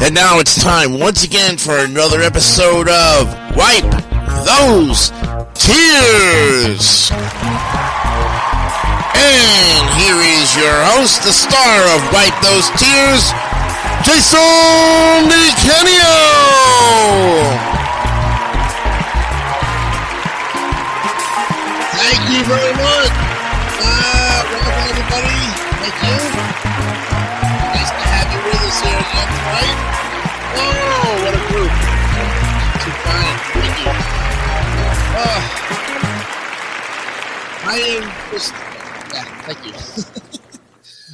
And now it's time once again for another episode of Wipe Those Tears. And here is your host, the star of Wipe Those Tears, Jason DiCanio. Thank you very much. Welcome everybody. Thank you. Nice to have you with us here again tonight. Oh, what a group. Too fine. Thank you. I am just... Yeah, thank you.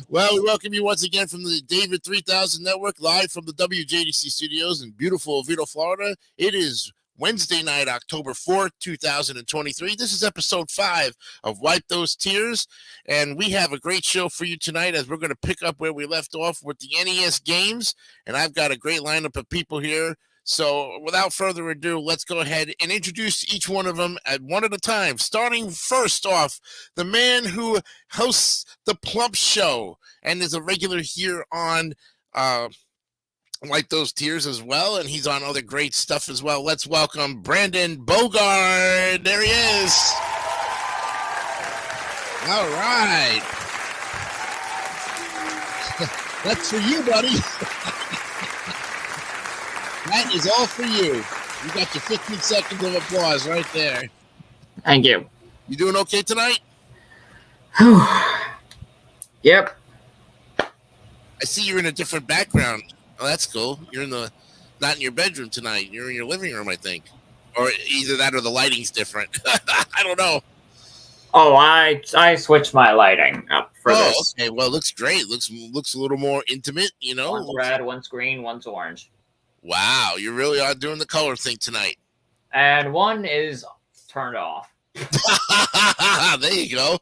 Well, we welcome you once again from the David 3000 Network, live from the WJDC studios in beautiful Oviedo, Florida. It is Wednesday night, October 4th, 2023. This is episode 5 of Wipe Those Tears, and we have a great show for you tonight as we're going to pick up where we left off with the NES games, and I've got a great lineup of people here. So without further ado, let's go ahead and introduce each one of them at one at a time. Starting first off, the man who hosts the Plump Show and is a regular here on Wipe Those Tears as well, and he's on other great stuff as well. Let's welcome Brandon Bogard. There he is. All right. That's for you, buddy. That is all for you. You got your 15 seconds of applause right there. Thank you. You doing okay tonight? Yep. I see you're in a different background. Oh, that's cool. You're not in your bedroom tonight. You're in your living room, I think. Or either that or the lighting's different. I don't know. Oh, I switched my lighting up for this. Okay. Well, it looks great. Looks a little more intimate, you know. One's red, one's green, one's orange. Wow, you really are doing the color thing tonight. And one is turned off. There you go.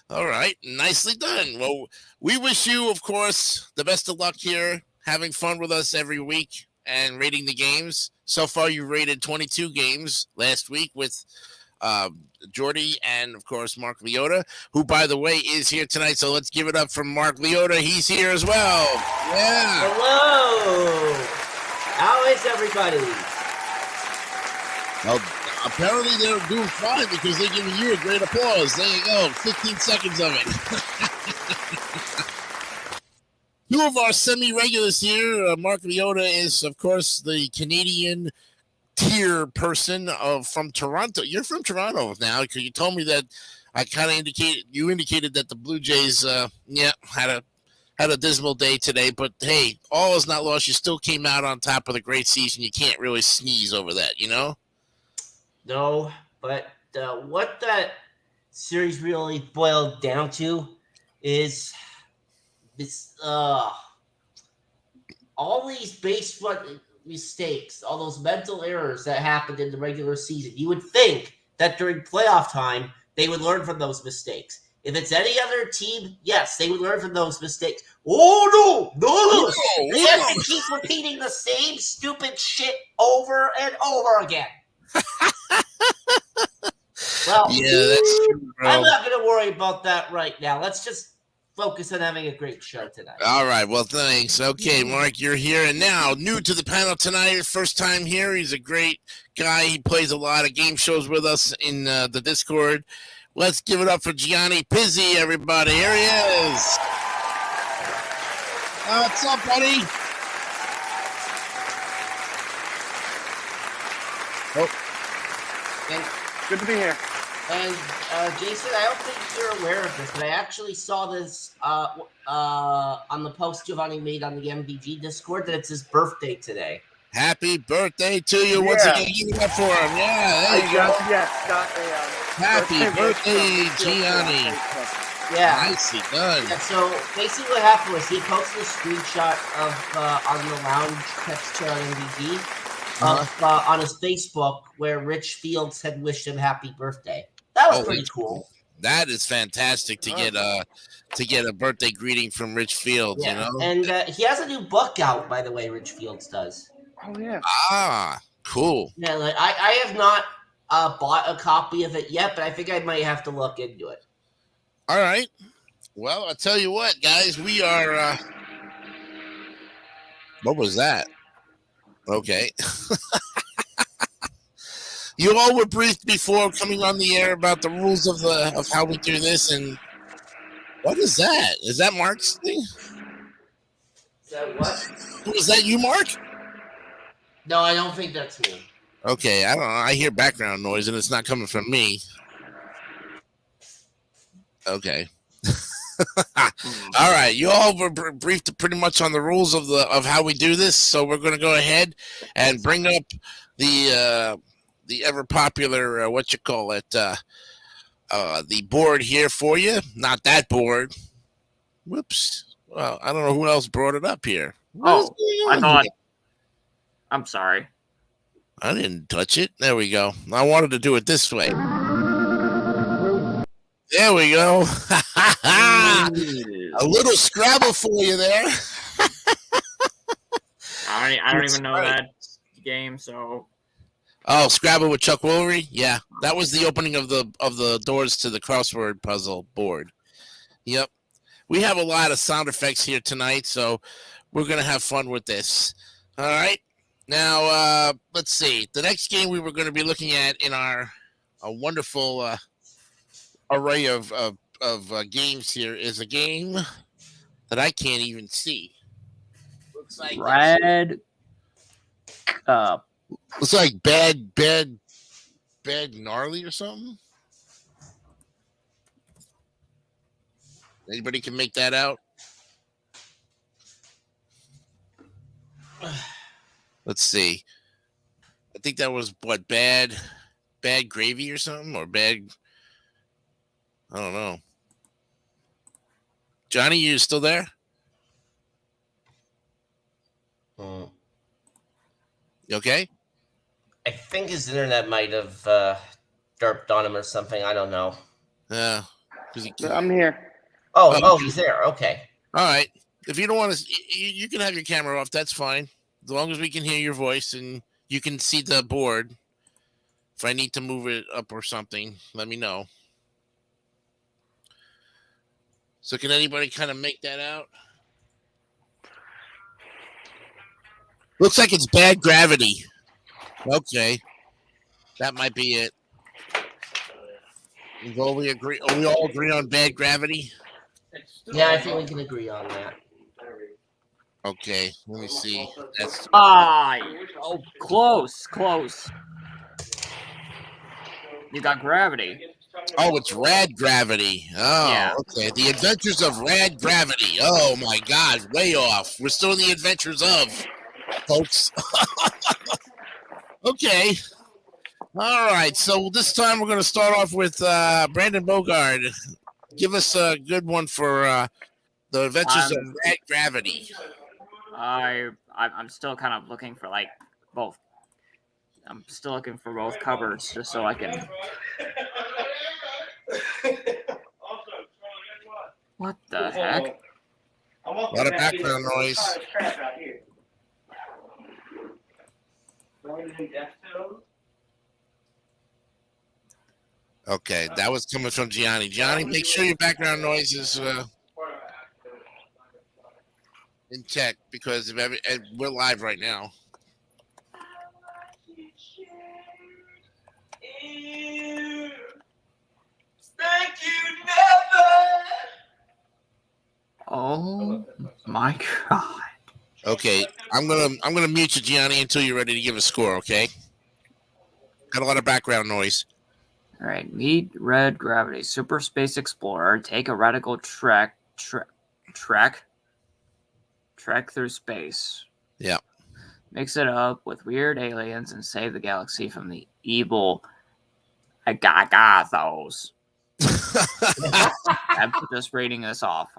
All right. Nicely done. Well, we wish you, of course, the best of luck here, having fun with us every week and rating the games. So far, you rated 22 games last week with Jordy and, of course, Mark Leota, who, by the way, is here tonight. So let's give it up for Mark Leota. He's here as well. Yeah. Hello. How is everybody? Well, apparently they're doing fine because they're giving you a great applause. There you go. 15 seconds of it. Two of our semi-regulars here. Mark Leota is, of course, the Canadian tier person from Toronto. You're from Toronto now because you told me that I kind of indicated that the Blue Jays, had a dismal day today, but hey, all is not lost. You still came out on top of the great season. You can't really sneeze over that, you know? No, but what that series really boiled down to is this all these base run mistakes, all those mental errors that happened in the regular season. You would think that during playoff time, they would learn from those mistakes. If it's any other team, yes, they would learn from those mistakes. Oh, no. They have to keep repeating the same stupid shit over and over again. Well, yeah, that's true, bro. I'm not going to worry about that right now. Let's just focus on having a great show tonight. All right, well, thanks. Okay, Mark, you're here. And now, new to the panel tonight, first time here. He's a great guy. He plays a lot of game shows with us in the Discord. Let's give it up for Gianni Pizzi, everybody. Here he is. What's up, buddy? Good to be here. And Jason, I don't think you're aware of this, but I actually saw this on the post Giovanni made on the MVG Discord that it's his birthday today. Happy birthday to you. Once again, give it up for him. Yeah, there you go. Got Happy birthday, Gianni. Yeah. Nicely done. Yeah, so basically what happened was he posted a screenshot of on the lounge text chair on MVG on his Facebook where Rich Fields had wished him happy birthday. That was pretty cool. That is fantastic to get a birthday greeting from Rich Fields, you know? And he has a new book out, by the way, Rich Fields does. Oh, yeah. Ah, cool. Yeah, like I have not bought a copy of it yet, but I think I might have to look into it. All right. Well, I'll tell you what, guys. We are. What was that? Okay. You all were briefed before coming on the air about the rules of how we do this, and what is that? Is that Mark's thing? Is that what? Was that you, Mark? No, I don't think that's me. Okay, I don't know. I hear background noise, and it's not coming from me. Okay. All right, you all were briefed pretty much on the rules of how we do this, so we're going to go ahead and bring up the ever popular the board here for you. Not that board. Whoops. Well, I don't know who else brought it up here. Oh, I thought. I'm sorry. I didn't touch it. There we go. I wanted to do it this way. There we go. A little Scrabble for you there. I don't even know that game, so. Oh, Scrabble with Chuck Woolery? Yeah, that was the opening of the doors to the crossword puzzle board. Yep. We have a lot of sound effects here tonight, so we're going to have fun with this. All right. Now, let's see. The next game we were going to be looking at in our wonderful array of games here is a game that I can't even see. Looks like Red. Looks like bad gnarly or something. Anybody can make that out? Let's see. I think that was what, bad gravy or something, or bad. I don't know. Johnny, you still there? You okay? I think his internet might have derped on him or something. I don't know. Yeah. I'm here. Oh, he's there. Okay. All right. If you don't want to, you can have your camera off. That's fine. As long as we can hear your voice and you can see the board. If I need to move it up or something, let me know. So can anybody kind of make that out? Looks like it's bad gravity. Okay. That might be it. We all agree on bad gravity? Yeah, I think we can agree on that. Okay, let me see. That's Close. You got gravity. Oh, it's Rad Gravity. Oh, Yeah. Okay. The Adventures of Rad Gravity. Oh my God, way off. We're still in the Adventures of, folks. Okay. All right. So this time we're going to start off with Brandon Bogard. Give us a good one for the Adventures of Rad Gravity. I'm still kind of looking for like both. I'm still looking for both covers just so I can. What the heck? A lot of background noise. Okay, that was coming from Gianni. Gianni, make sure your background noise is in check because we're live right now. Thank you, never. Oh my God. Okay, I'm gonna mute you, Gianni, until you're ready to give a score. Okay. Got a lot of background noise. All right, meet Red Gravity, Super Space Explorer. Take a radical trek through space. Yeah. Mix it up with weird aliens and save the galaxy from the evil Agathos. I'm just reading this off.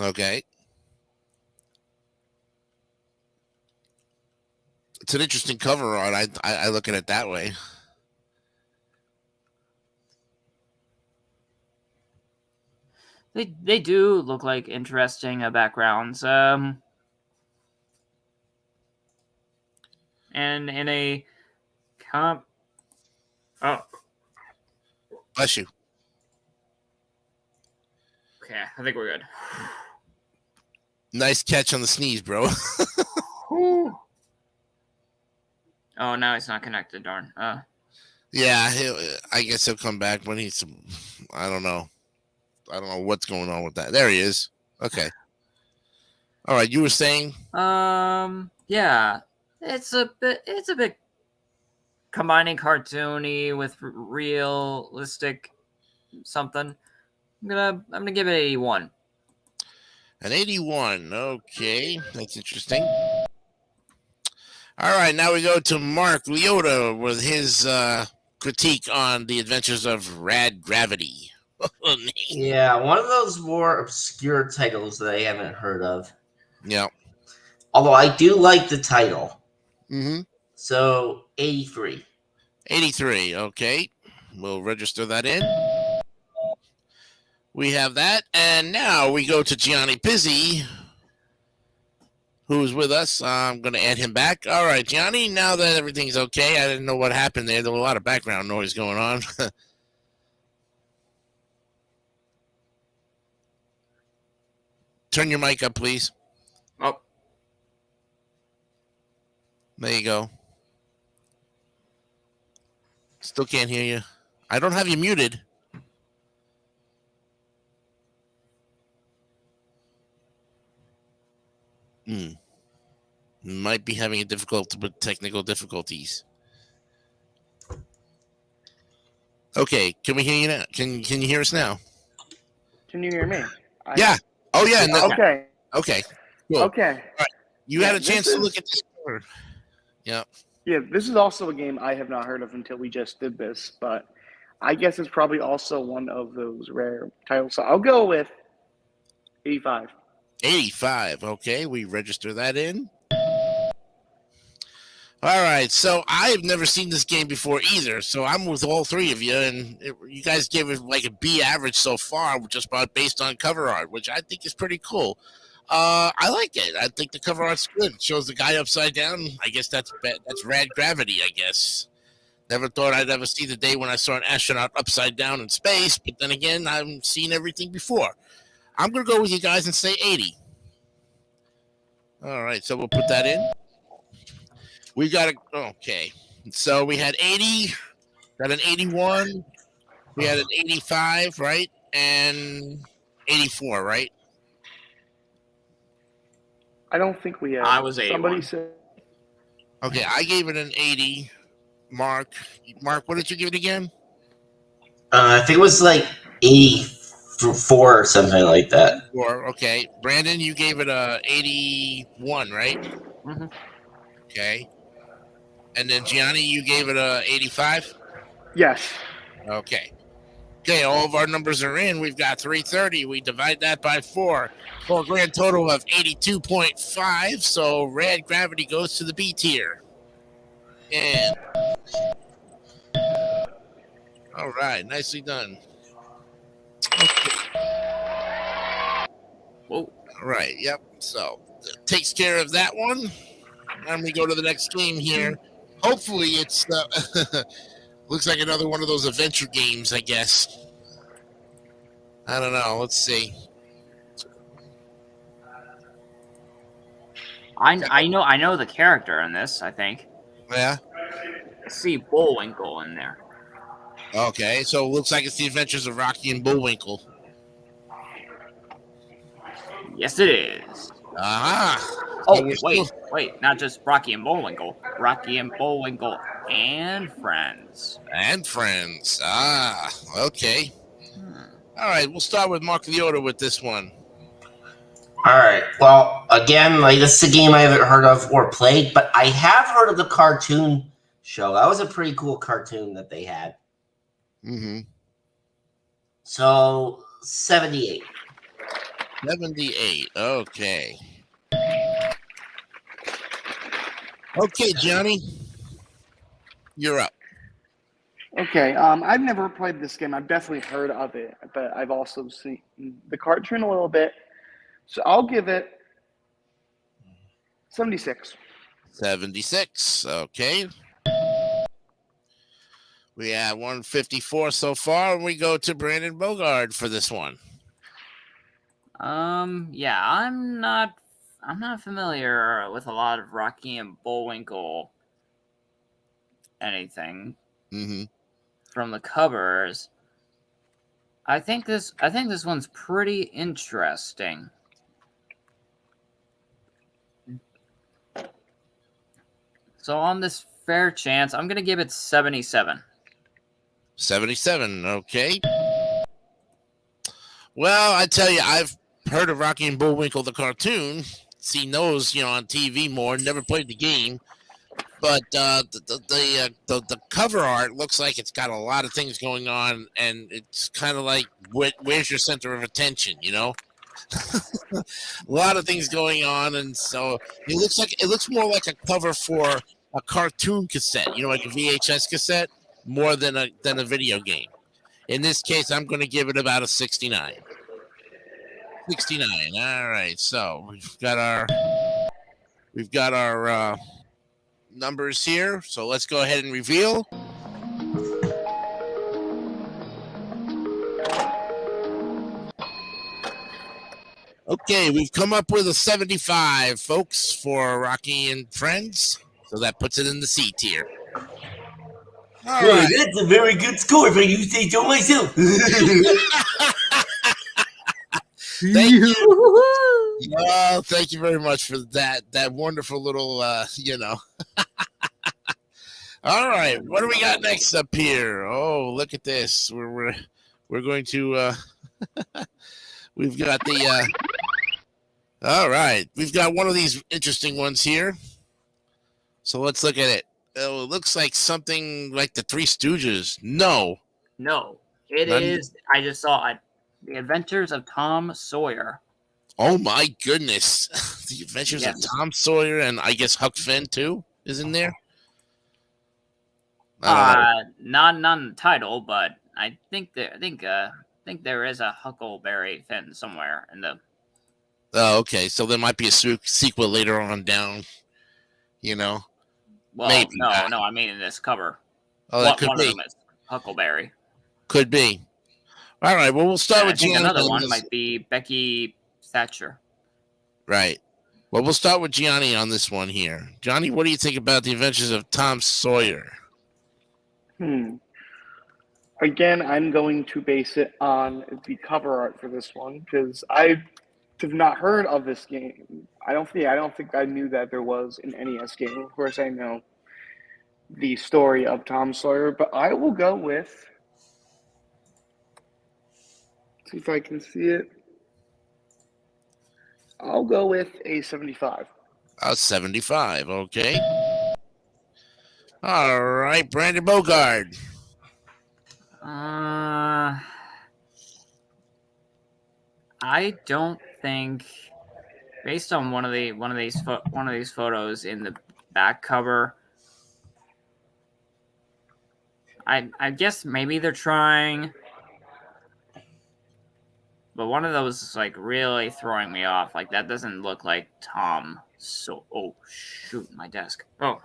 Okay. It's an interesting cover art. I look at it that way. They do look like interesting backgrounds. And in a Bless you. Okay, I think we're good. Nice catch on the sneeze, bro. Whew. Oh, now he's not connected. Darn. Yeah, I guess he'll come back when he's. I don't know. I don't know what's going on with that. There he is. Okay. All right, you were saying. Yeah, it's a bit combining cartoony with realistic something. I'm gonna give it 81. An 81. Okay, that's interesting. All right, now we go to Mark Leota with his critique on the adventures of Rad Gravity. Yeah, one of those more obscure titles that I haven't heard of. Yeah. Although I do like the title. Mm-hmm. So 83. 83. Okay, we'll register that in. We have that, and now we go to Gianni Pizzi, who's with us. I'm going to add him back. All right, Gianni, now that everything's okay, I didn't know what happened there. There was a lot of background noise going on. Turn your mic up, please. Oh, There you go. Still can't hear you. I don't have you muted. Might be having a difficulty with technical difficulties. Okay, can we hear you now? Can you hear us now? Can you hear me? Yeah. Oh yeah. No. Okay. Okay. Cool. Okay. You had a chance to look at this cover. Yeah. Yeah, this is also a game I have not heard of until we just did this, but I guess it's probably also one of those rare titles. So I'll go with 85. 85. Okay, we register that in. All right, so I've never seen this game before either, so I'm with all three of you, and you guys gave it like a B average so far, just about based on cover art, which I think is pretty cool. I like it. I think the cover art's good. It shows the guy upside down. I guess that's Rad Gravity, I guess. Never thought I'd ever see the day when I saw an astronaut upside down in space, but then again, I've seen everything before. I'm going to go with you guys and say 80. All right, so we'll put that in. We got a okay. So we had 80, got an 81, we had an 85, right? And 84, right? I don't think we have. I was 81. Somebody said Okay, I gave it an 80. Mark, what did you give it again? I think it was like 84 or something like that. Okay. Brandon, you gave it a 81, right? Mm-hmm. Okay. And then Gianni, you gave it a 85? yes. Okay. Okay, all of our numbers are in. We've got 330. We divide that by 4 for a grand total of 82.5. So Rad Gravity goes to the B tier. And all right, nicely done. Okay. Whoa. All right, yep. So takes care of that one. And we go to the next game here. Hopefully it's looks like another one of those adventure games, I guess. I don't know. Let's see. I know the character in this, I think. Yeah. I see Bullwinkle in there. Okay, so it looks like it's the adventures of Rocky and Bullwinkle. Yes, it is. Ah. Oh, wait, not just Rocky and Bullwinkle. Rocky and Bullwinkle and Friends. And Friends. Ah, okay. All right, we'll start with Mark Leota with this one. All right. Well, again, like this is a game I haven't heard of or played, but I have heard of the cartoon show. That was a pretty cool cartoon that they had. Mm-hmm. So 78. 78. Okay. Okay, Johnny. You're up. Okay. I've never played this game. I've definitely heard of it, but I've also seen the cartoon a little bit. So I'll give it 76. 76. Okay. We have 154 so far, and we go to Brandon Bogard for this one. Yeah, I'm not familiar with a lot of Rocky and Bullwinkle anything Mm-hmm. from the covers. I think this one's pretty interesting. So on this fair chance, I'm gonna give it 77. 77. Okay. Well, I tell you, I've heard of Rocky and Bullwinkle the cartoon, seen those, on TV more. Never played the game, but the cover art looks like it's got a lot of things going on, and it's kind of like where's your center of attention, a lot of things going on, and so it looks more like a cover for a cartoon cassette, like a VHS cassette, more than a video game. In this case, I'm going to give it about a 69. 69. All right. So we've got our numbers here. So let's go ahead and reveal. Okay, we've come up with a 75, folks, for Rocky and Friends. So that puts it in the C tier. All right. That's a very good score if I do say so myself. Thank you. Oh, thank you very much for that wonderful little, All right, what do we got next up here? Oh, look at this. We're going to. We've got the. All right, we've got one of these interesting ones here. So let's look at it. Oh, it looks like something like the Three Stooges. No, it is. I just saw it. The Adventures of Tom Sawyer. Oh my goodness! The Adventures of Tom Sawyer, and I guess Huck Finn too is in there. Not in the title, but I think there is a Huckleberry Finn somewhere in the. Oh, okay. So there might be a sequel later on down. Well, maybe no. I mean in this cover. Oh, that could one be. of them is Huckleberry. Could be. All right. Well, we'll start with Gianni. Another one might be Becky Thatcher. Right. Well, we'll start with Gianni on this one here. Johnny, what do you think about the Adventures of Tom Sawyer? Again, I'm going to base it on the cover art for this one because I have not heard of this game. I don't think I knew that there was an NES game. Of course, I know the story of Tom Sawyer, but I will go with. See if I can see it. I'll go with a 75. 75. Okay. All right, Brandon Bogard. I don't think, based on one of these photos in the back cover, I guess maybe they're trying, but one of those is like really throwing me off. Like that doesn't look like Tom. So, oh shoot, my desk. Oh.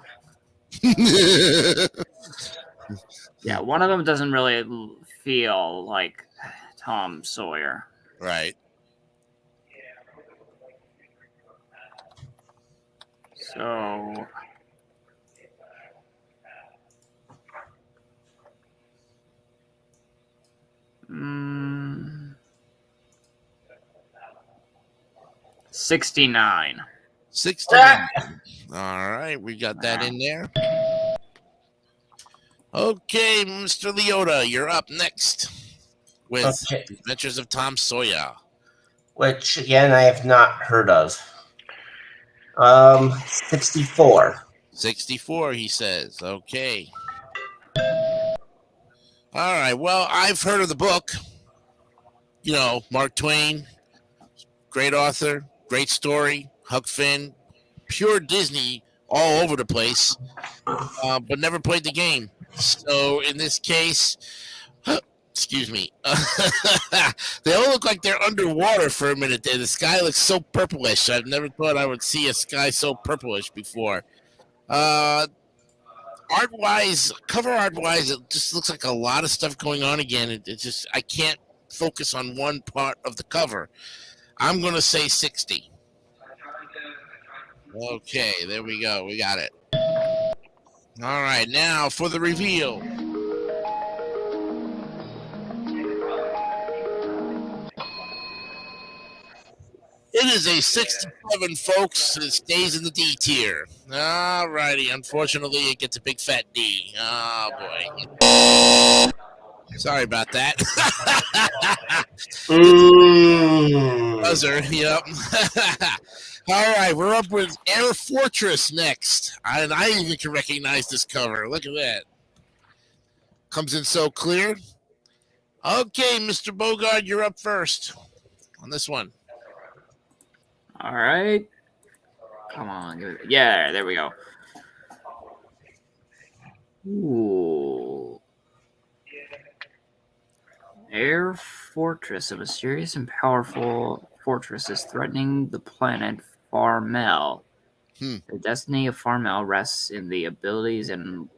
Yeah, one of them doesn't really feel like Tom Sawyer. Right. So, mm, 69. 69. All right, we got that in there. Okay, Mr. Leota, you're up next with Adventures of Tom Sawyer. Which, again, I have not heard of. 64. 64, he says. Okay. All right, well, I've heard of the book. Mark Twain, great author, great story, Huck Finn, pure Disney all over the place, but never played the game. So in this case, excuse me, they all look like they're underwater for a minute there. The sky looks so purplish. I've never thought I would see a sky so purplish before. Art-wise, cover art-wise, it just looks like a lot of stuff going on again. It just, I can't focus on one part of the cover. I'm going to say 60. Okay, there we go. We got it. All right, now for the reveal. It is a 67, folks. It stays in the D tier. All righty. Unfortunately, it gets a big fat D. Oh, boy. Sorry about that. Buzzer, yep. All right, we're up with Air Fortress next. And I even can recognize this cover. Look at that. Comes in so clear. Okay, Mr. Bogard, you're up first on this one. All right. Come on. Yeah, there we go. Ooh. Air Fortress, a mysterious and powerful fortress, is threatening the planet Farmel. The destiny of Farmel rests in the abilities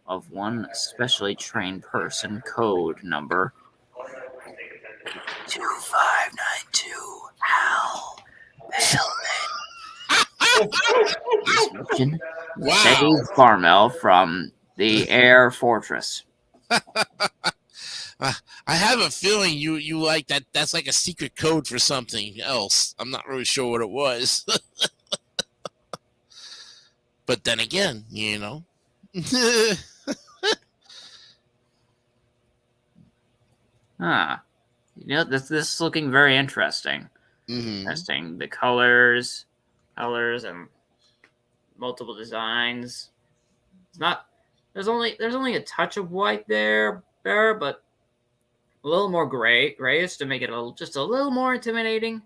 of one specially trained person. Code number 2592. Hal Description: Wow. Save Farmel from the Air Fortress. I have a feeling you like that. That's like a secret code for something else. I'm not really sure what it was. But then again, you know. You know, this is looking very interesting. Interesting. The colors and multiple designs. It's not. There's only a touch of white there, but a little more grayish to make it just a little more intimidating.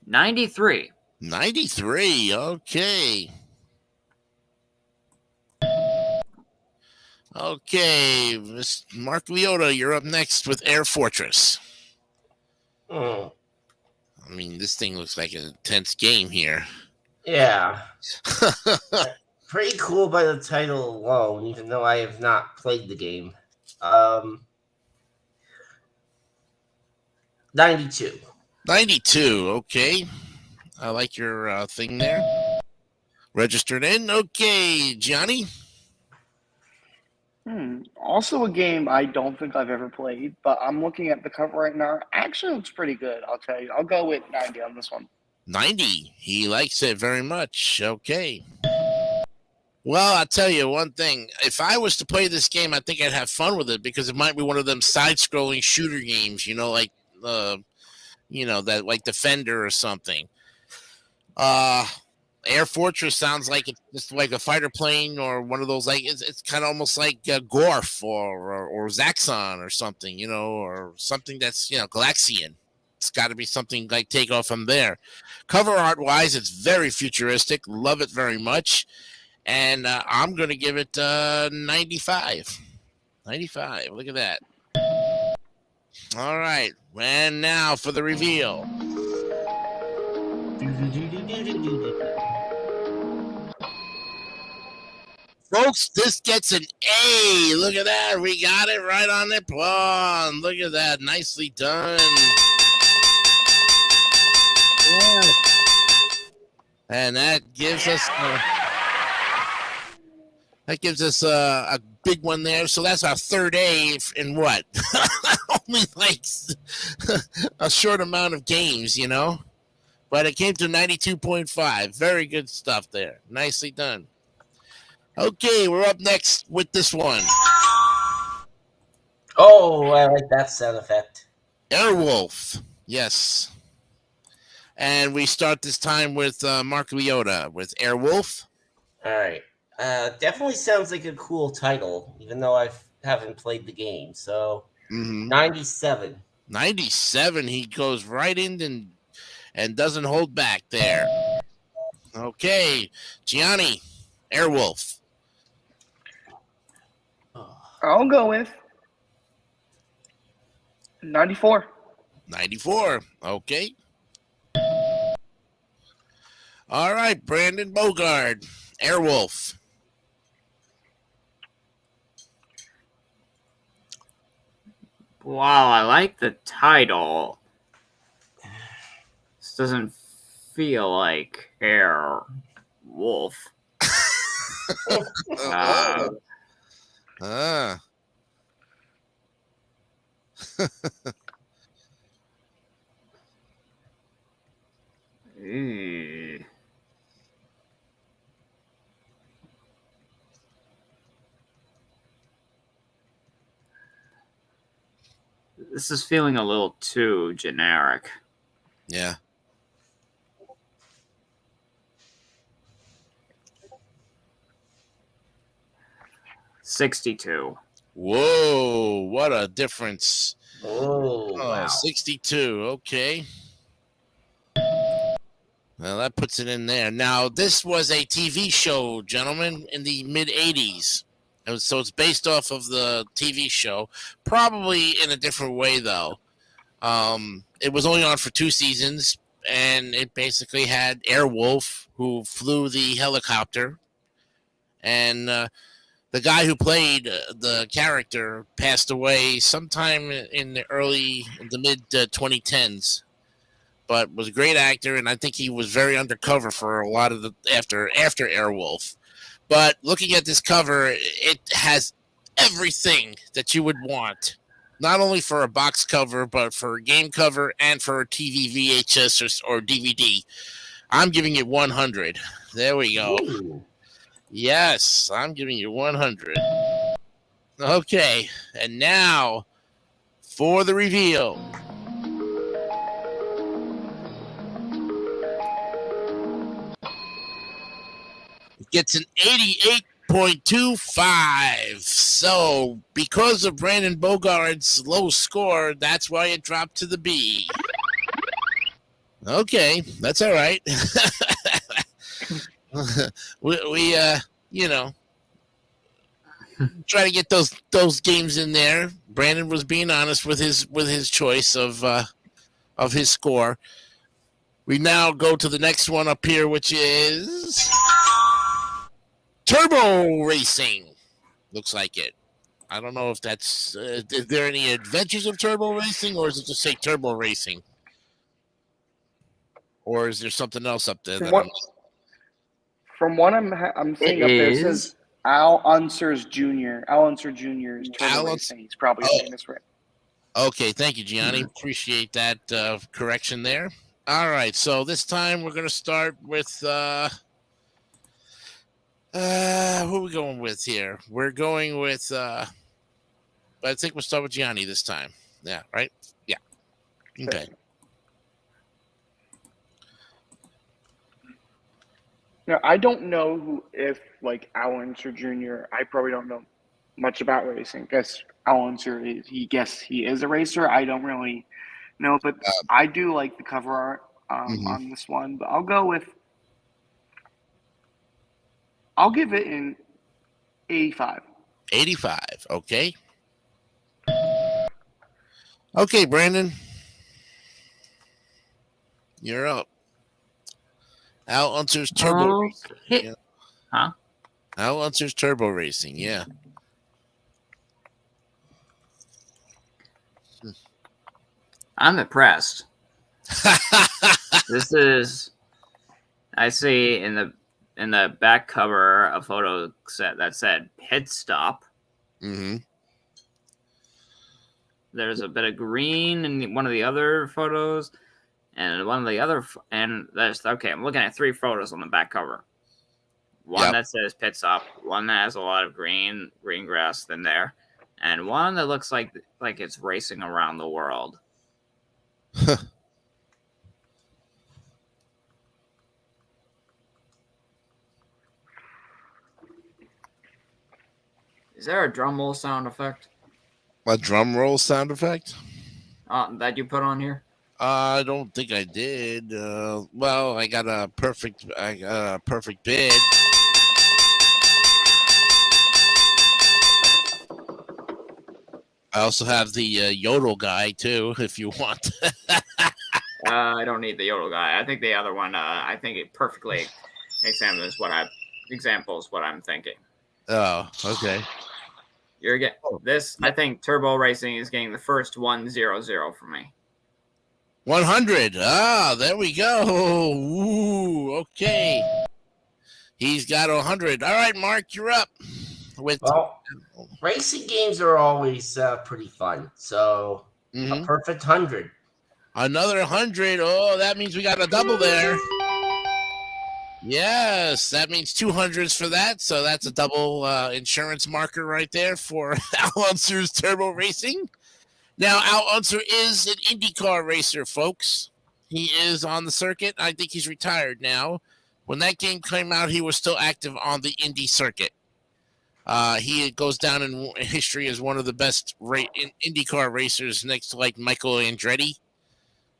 93. 93. Okay. Okay, Miss Mark Leota, you're up next with Air Fortress. I mean, this thing looks like an intense game here. Yeah. Pretty cool by the title alone, even though I have not played the game. 92. 92. Okay. I like your thing there. Registered in. Okay, Johnny. Also a game I don't think I've ever played, but I'm looking at the cover right now. Actually looks pretty good, I'll tell you. I'll go with 90 on this one. 90. He likes it very much. Okay. Well, I'll tell you one thing. If I was to play this game, I think I'd have fun with it because it might be one of them side-scrolling shooter games, like that like Defender or something. Air Fortress sounds like it's just like a fighter plane or one of those, like it's kind of almost like Gorf or Zaxxon or something, or something that's Galaxian. It's got to be something like Takeoff from there. Cover art wise, it's very futuristic. Love it very much, and I'm going to give it 95. 95. Look at that. All right, and now for the reveal. Folks, this gets an A. Look at that. We got it right on the plum. Look at that. Nicely done. Yeah. And that gives us a big one there. So that's our third A in what? Only like a short amount of games, But it came to 92.5. Very good stuff there. Nicely done. Okay, we're up next with this one. Oh, I like that sound effect. Airwolf. Yes. And we start this time with Mark Leota with Airwolf. All right. Definitely sounds like a cool title, even though I haven't played the game. So, 97. 97. He goes right in and doesn't hold back there. Okay, Gianni, Airwolf. I'll go with 94. 94. Okay. All right, Brandon Bogard, Airwolf. while I like the title, this doesn't feel like Air Wolf. Ah. Ew. This is feeling a little too generic. Yeah. $62. Whoa, what a difference. Oh, wow. 62. Okay. Well, that puts it in there. Now, this was a TV show, gentlemen, in the mid 80s. So it's based off of the TV show, probably in a different way, though. It was only on for 2 seasons, and it basically had Airwolf, who flew the helicopter, and the guy who played the character passed away sometime in the mid 2010s, but was a great actor, and I think he was very undercover for a lot of the after Airwolf. But looking at this cover, it has everything that you would want, not only for a box cover, but for a game cover and for a TV, VHS, or DVD. I'm giving it 100. There we go. Ooh. Yes, I'm giving you 100. Okay, and now for the reveal. It gets an 88.25. So, because of Brandon Bogart's low score, that's why it dropped to the B. Okay, that's all right. we you know, try to get those games in there. Brandon was being honest with his choice of his score. We now go to the next one up here, which is Turbo Racing. Looks like it. I don't know if that's. Is there any adventures of Turbo Racing, or is it just say Turbo Racing, or is there something else up there? From what I'm seeing up there, it says Al Unser's Jr. Al Unser Jr. is Turbo Racing. He's probably saying this right. Okay, thank you, Gianni. Appreciate that correction there. All right, so this time we're going to start with who are we going with here? We're going with I think we'll start with Gianni this time. Yeah, right? Yeah. Okay. Now, I don't know if Al Unser Jr. I probably don't know much about racing. Guess Al Unser he is a racer. I don't really know, but I do like the cover art on this one. But I'll give it an 85. 85. Okay. Okay, Brandon. You're up. Al Unser's Turbo Racing. Yeah. Huh? Al Unser's Turbo Racing, yeah. I'm impressed. This is, I see in the back cover a photo set that said pit stop. Mm-hmm. There's a bit of green in one of the other photos, and one of the other, and that's okay. I'm looking at 3 photos on the back cover. One that says pit stop, one that has a lot of green grass in there, and one that looks like it's racing around the world. Is there a drum roll sound effect? A drum roll sound effect? That you put on here? I don't think I did. Well, I got a perfect bid. I also have the yodel guy too, if you want. I don't need the yodel guy. I think the other one. I think it perfectly examines what I'm thinking. Oh, okay. You're getting this. I think Turbo Racing is getting the first 100 for me. 100. Ah, there we go. Ooh, okay. He's got 100. All right, Mark, you're up. Well, racing games are always pretty fun. So a perfect 100. Another 100. Oh, that means we got a double there. Yes, that means 200s for that. So that's a double insurance marker right there for Al Unser's Turbo Racing. Now, Al Unser is an IndyCar racer, folks. He is on the circuit. I think he's retired now. When that game came out, he was still active on the Indy circuit. He goes down in history as one of the best IndyCar racers next to like Michael Andretti.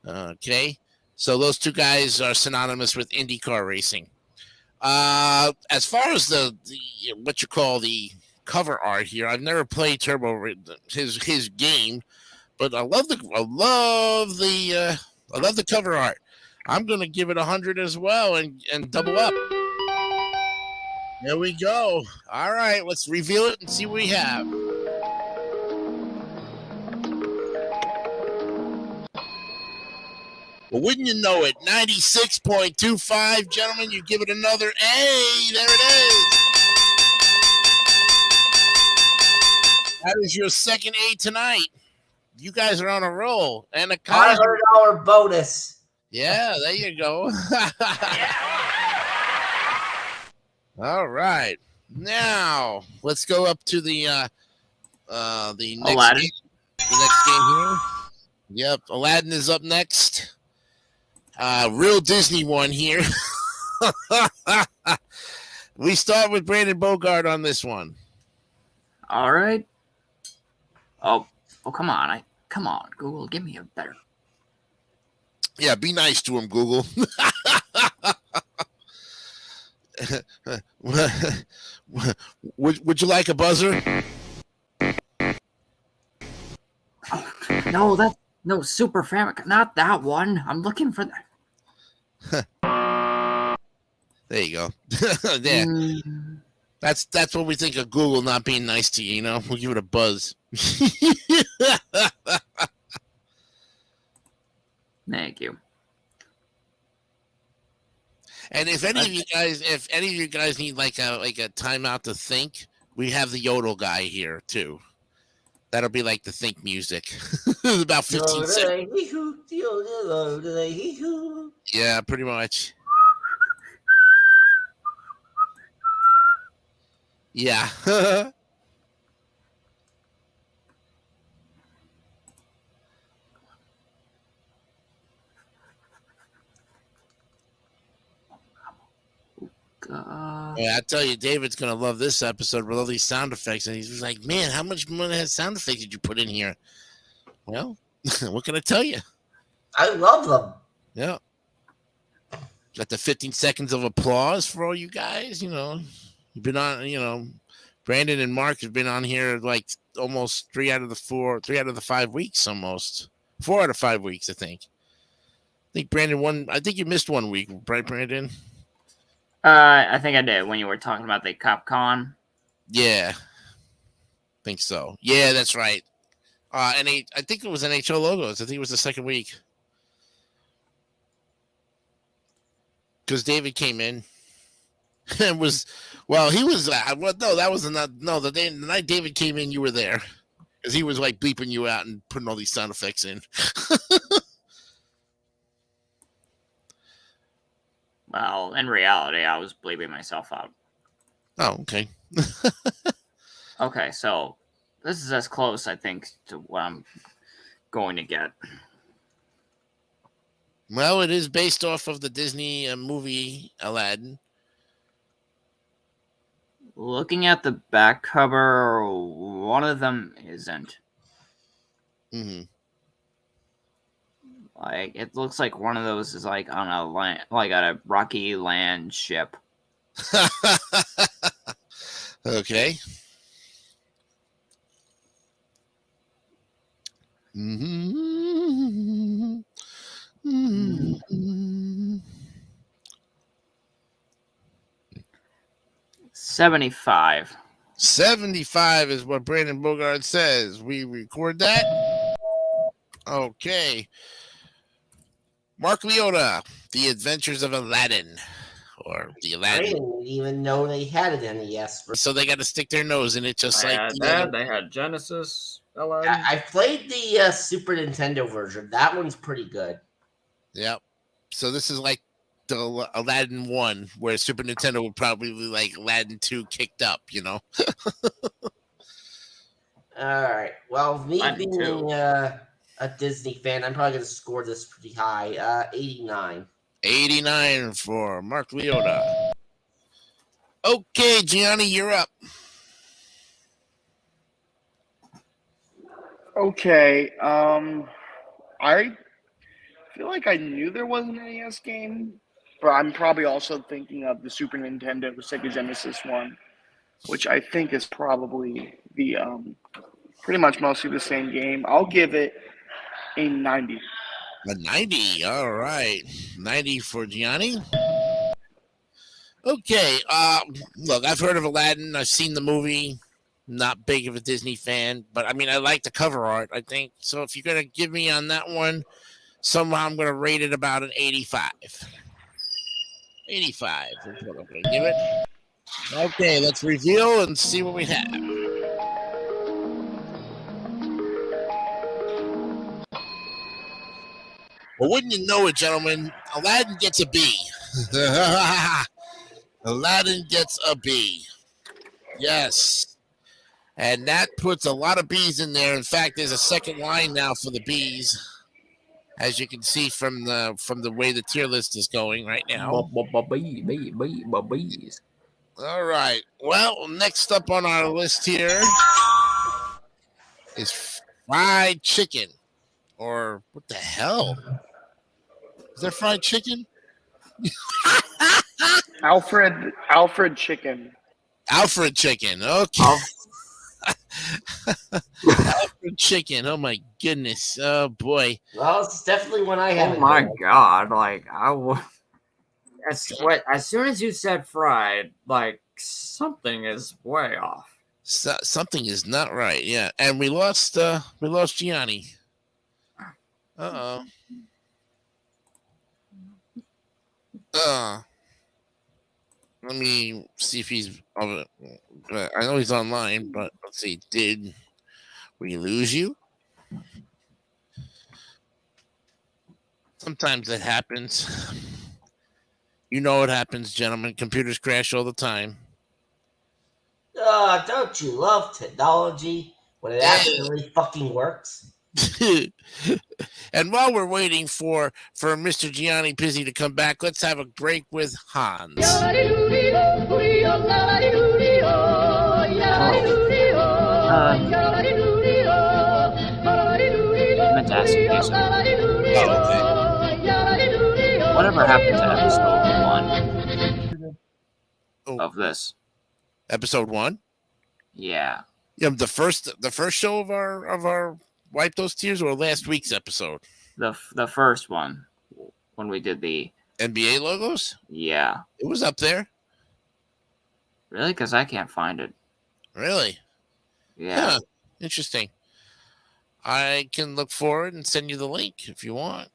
Okay. So those two guys are synonymous with IndyCar racing. As far as the what you call the cover art here, I've never played Turbo his game, but I love the cover art. I'm gonna give it 100 as well and double up. There we go. All right, let's reveal it and see what we have. Well, wouldn't you know it? 96.25, gentlemen. You give it another A. There it is. That is your second A tonight. You guys are on a roll. And a $500 bonus. Yeah, there you go. All right. Now, let's go up to the next game. The next game here. Yep, Aladdin is up next. Real Disney one here. We start with Brandon Bogart on this one. All right. Oh, come on. Come on, Google, give me a better. Yeah, be nice to him, Google. Would you like a buzzer? Oh, no, Super Famicom, not that one. I'm looking for that. There you go. Yeah. That's what we think of Google not being nice to you, you know? We'll give it a buzz. Thank you. And if any of you guys need like a timeout to think, we have the Yodel guy here too. That'll be like the think music. About 15 seconds. Yeah, pretty much. Yeah. Yeah, I tell you, David's gonna love this episode with all these sound effects, and he's like, "Man, how much money sound effects did you put in here?" Well, what can I tell you? I love them. Yeah, got the 15 seconds of applause for all you guys. You know, you've been on. You know, Brandon and Mark have been on here like almost 3 out of the 5 weeks, almost 4 out of 5 weeks, I think. I think Brandon I think you missed 1 week, right, Brandon? I think I did when you were talking about the CopCon. Yeah, think so. Yeah, that's right. I think it was NHL logos. I think it was the second week because David came in and was he was no, that was the night David came in. You were there because he was like bleeping you out and putting all these sound effects in. Well, in reality, I was bleeping myself out. Oh, okay. Okay, so this is as close, I think, to what I'm going to get. Well, it is based off of the Disney movie Aladdin. Looking at the back cover, one of them isn't. Mm-hmm. Like, it looks like one of those is like on a land, like on a rocky land ship. Okay. Mm-hmm. Mm-hmm. 75. 75 is what Brandon Bogart says. We record that. Okay. Mark Leota, The Adventures of Aladdin. Or the I Aladdin. didn't even know they had an NES version. So they got to stick their nose in it just They like had the that. other- They had Genesis. Aladdin. I played the Super Nintendo version. That one's pretty good. Yep. So this is like the Aladdin 1, where Super Nintendo would probably be like Aladdin 2 kicked up, you know? All right. Well, me Aladdin being 2. a Disney fan, I'm probably going to score this pretty high. 89. 89 for Mark Leota. Okay, Gianni, you're up. Okay. I feel like I knew there was an NES game, but I'm probably also thinking of the Super Nintendo Sega Genesis one, which I think is probably the pretty much mostly the same game. I'll give it a 90. A 90. All right. 90 for Gianni. Okay. Look, I've heard of Aladdin. I've seen the movie. Not big of a Disney fan, but I mean, I like the cover art, I think. So if you're going to give me on that one, somehow I'm going to rate it about an 85. 85 is what I'm going to give it. Okay, let's reveal and see what we have. Well, wouldn't you know it, gentlemen? Aladdin gets a B. Aladdin gets a B. Yes. And that puts a lot of B's in there. In fact, there's a second line now for the B's, as you can see from the way the tier list is going right now. Bees. All right. Well, next up on our list here is fried chicken. Or what the hell? Is there fried chicken? Alfred Chicken. Alfred chicken. Okay. Alfred chicken. Oh my goodness. Oh boy. Well, it's definitely one I have. Oh my god! Like as soon as you said fried, like something is way off. Something is not right. Yeah, and we lost Gianni. Uh oh. Let me see if he's. I know he's online, but let's see. Did we lose you? Sometimes it happens. You know what happens, gentlemen. Computers crash all the time. Don't you love technology when it actually fucking works? And while we're waiting for Mr. Gianni Pizzi to come back, let's have a break with Hans. I meant to ask you this. Whatever happened to episode 1 of this? Episode 1? Yeah. Yeah, the first show of our Wipe Those Tears, or last week's episode? The first one when we did the NBA logos? Yeah. It was up there. Really? Because I can't find it. Really? Yeah. Huh. Interesting. I can look for it and send you the link if you want.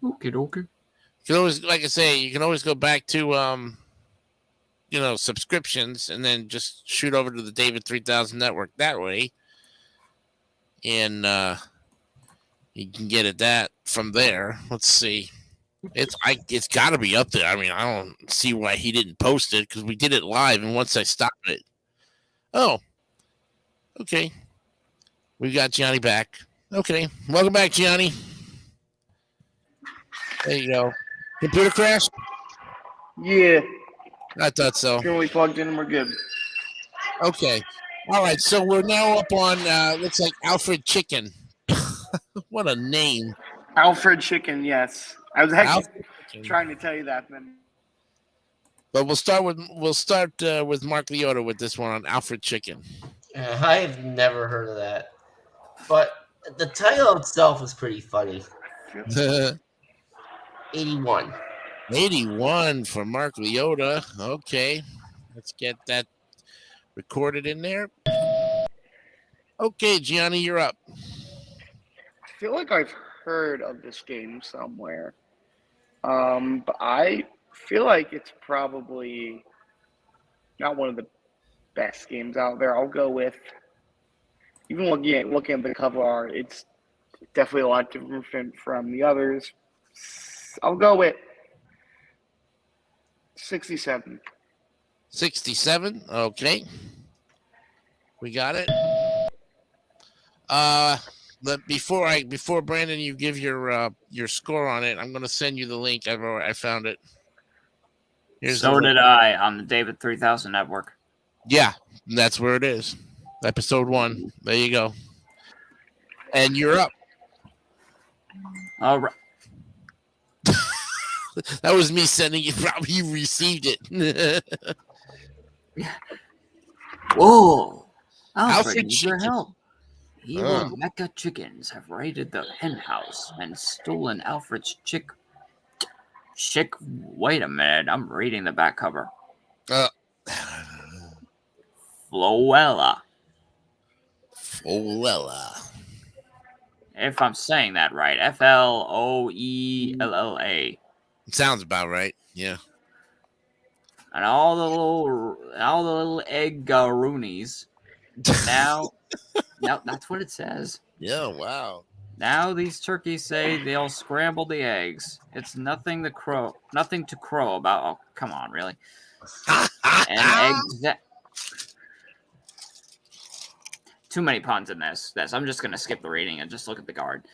Okay. You can always, like I say, you can always go back to subscriptions and then just shoot over to the David 3000 network that way. And you can get it that from there. Let's see. It's got to be up there. I mean, I don't see why he didn't post it, because we did it live, and once I stopped it. Oh, okay. We got Gianni back. Okay, welcome back, Gianni. There you go. Computer crash? Yeah. I thought so. Currently plugged in and we're good. Okay. All right, so we're now up on, looks like Alfred Chicken. What a name. Alfred Chicken, yes. I was actually Alfred Chicken. trying to tell you that, man. But we'll start with Mark Leota with this one on Alfred Chicken. I have never heard of that. But the title itself is pretty funny. 81. 81 for Mark Leota. Okay. Let's get that recorded in there. Okay, Gianni, you're up. I feel like I've heard of this game somewhere. But I feel like it's probably not one of the best games out there. I'll go with, even looking at the cover art, it's definitely a lot different from the others. I'll go with 67. 67. Okay. We got it. Before Brandon, you give your score on it, I'm gonna send you the link. I found it. So did I on the David 3000 network. Yeah, that's where it is. Episode 1. There you go. And you're up. All right. That was me sending it. Probably you received it. Whoa. Alfred Alfred needs your Chicken. help. Evil mecha chickens have raided the hen house and stolen Alfred's chick. Wait a minute. I'm reading the back cover. Floella. If I'm saying that right. Floella. Sounds about right. Yeah. And all the little egg-roonies. Now, that's what it says. Yeah, wow. Now these turkeys say they'll scramble the eggs. It's nothing to crow about. Oh, come on, really? And eggs that. Too many puns in this. I'm just gonna skip the reading and just look at the card.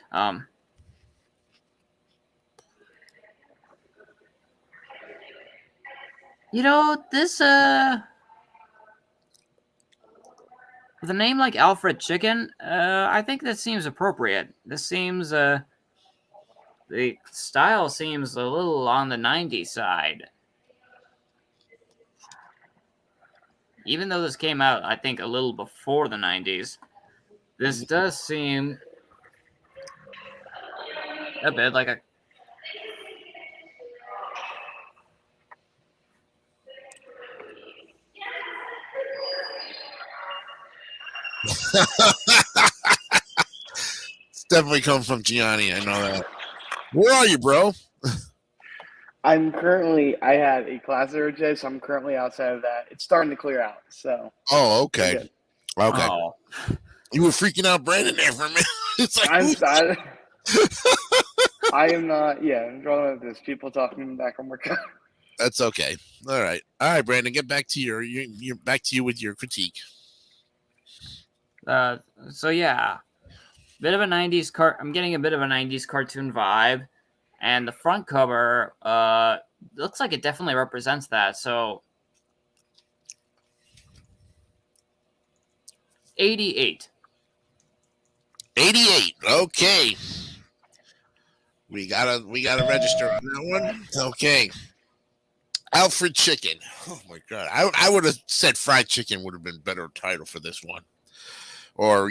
This with a name like Alfred Chicken, I think that seems appropriate. This seems the style seems a little on the 90s side. Even though this came out, I think, a little before the 90s, this does seem a bit like a... It's definitely come from Gianni. I know that. Where are you, bro? I had a class there today, so I'm currently outside of that. It's starting to clear out, so. Oh, okay. Good. Okay. Oh. You were freaking out Brandon there for a minute. It's like, I am not, I'm drawing with this. People talking in the background work. That's okay. All right, Brandon, get back to you're back to you with your critique. So yeah, bit of a 90s I'm getting a bit of a 90s cartoon vibe, and the front cover looks like it definitely represents that. So 88. 88. Okay. We gotta register on that one. Okay. Alfred Chicken. Oh my god. I would have said Fried Chicken would have been better title for this one. Or,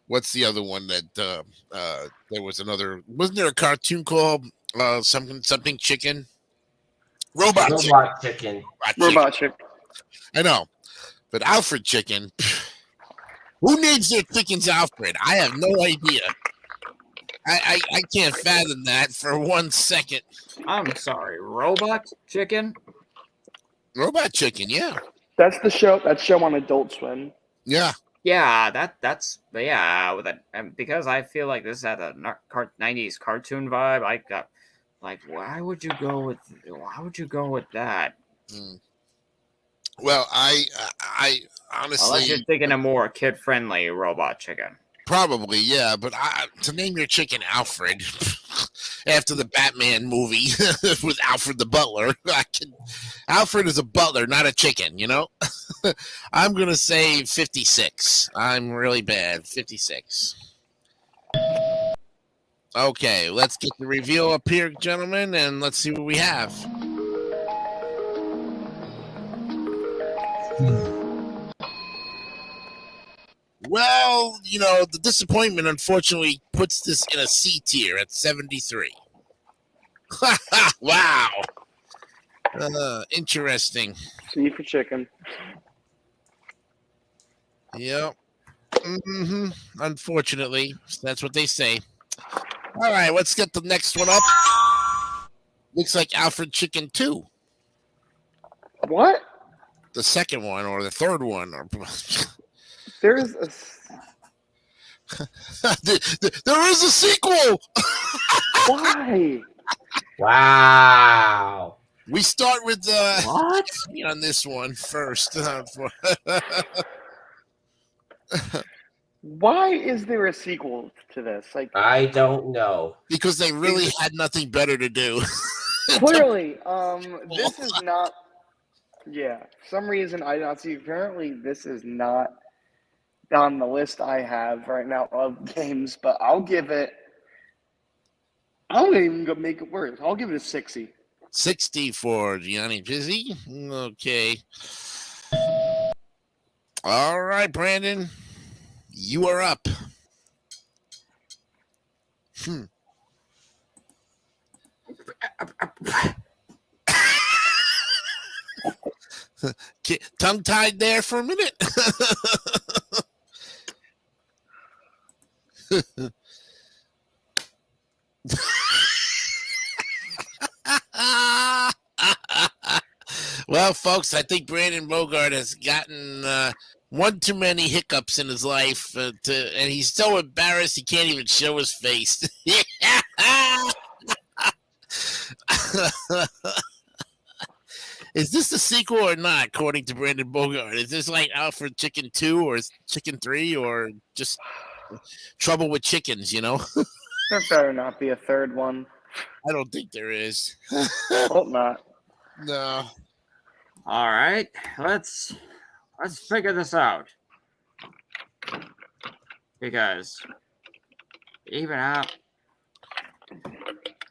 what's the other one that there was another, wasn't there a cartoon called something chicken? Robot Chicken. Robot Chicken. I know. But Alfred Chicken, who names their chickens Alfred? I have no idea. I can't fathom that for 1 second. I'm sorry, Robot Chicken? Robot Chicken, yeah. That's the show. That show on Adult Swim. Yeah. Yeah, with it, and because I feel like this had a 90s cartoon vibe. I got like, why would you go with that? Well, I honestly, Unless you're thinking a more kid-friendly Robot Chicken. Probably, yeah. But to name your chicken Alfred after the Batman movie with Alfred the Butler, Alfred is a butler, not a chicken, I'm going to say 56. I'm really bad. 56. Okay, let's get the reveal up here, gentlemen, and let's see what we have. Well, the disappointment, unfortunately, puts this in a C tier at 73. Wow. Interesting. C for chicken. Yep. Unfortunately, that's what they say. All right, let's get the next one up. Looks like Alfred Chicken 2. What? The second one or the third one. Or There's a. there is a sequel. Why? Wow. We start with What? on this one first. Why is there a sequel to this? Like, I don't know. Because they really had nothing better to do. clearly, this is not. Yeah, for some reason I did not see. Apparently, this is not on the list I have right now of games. But I'll give it. I don't even go make it worse. I'll give it a 60. 60 for Gianni Pizzi. Okay. All right, Brandon. You are up. Tongue-tied there for a minute. Well, folks, I think Brandon Bogart has gotten one too many hiccups in his life, and he's so embarrassed he can't even show his face. Is this the sequel or not, according to Brandon Bogart? Is this like Alfred Chicken 2 or Chicken 3 or just Trouble with Chickens, you know? There better not be a third one. I don't think there is. Hope not. No. All right, let's figure this out. Because even out,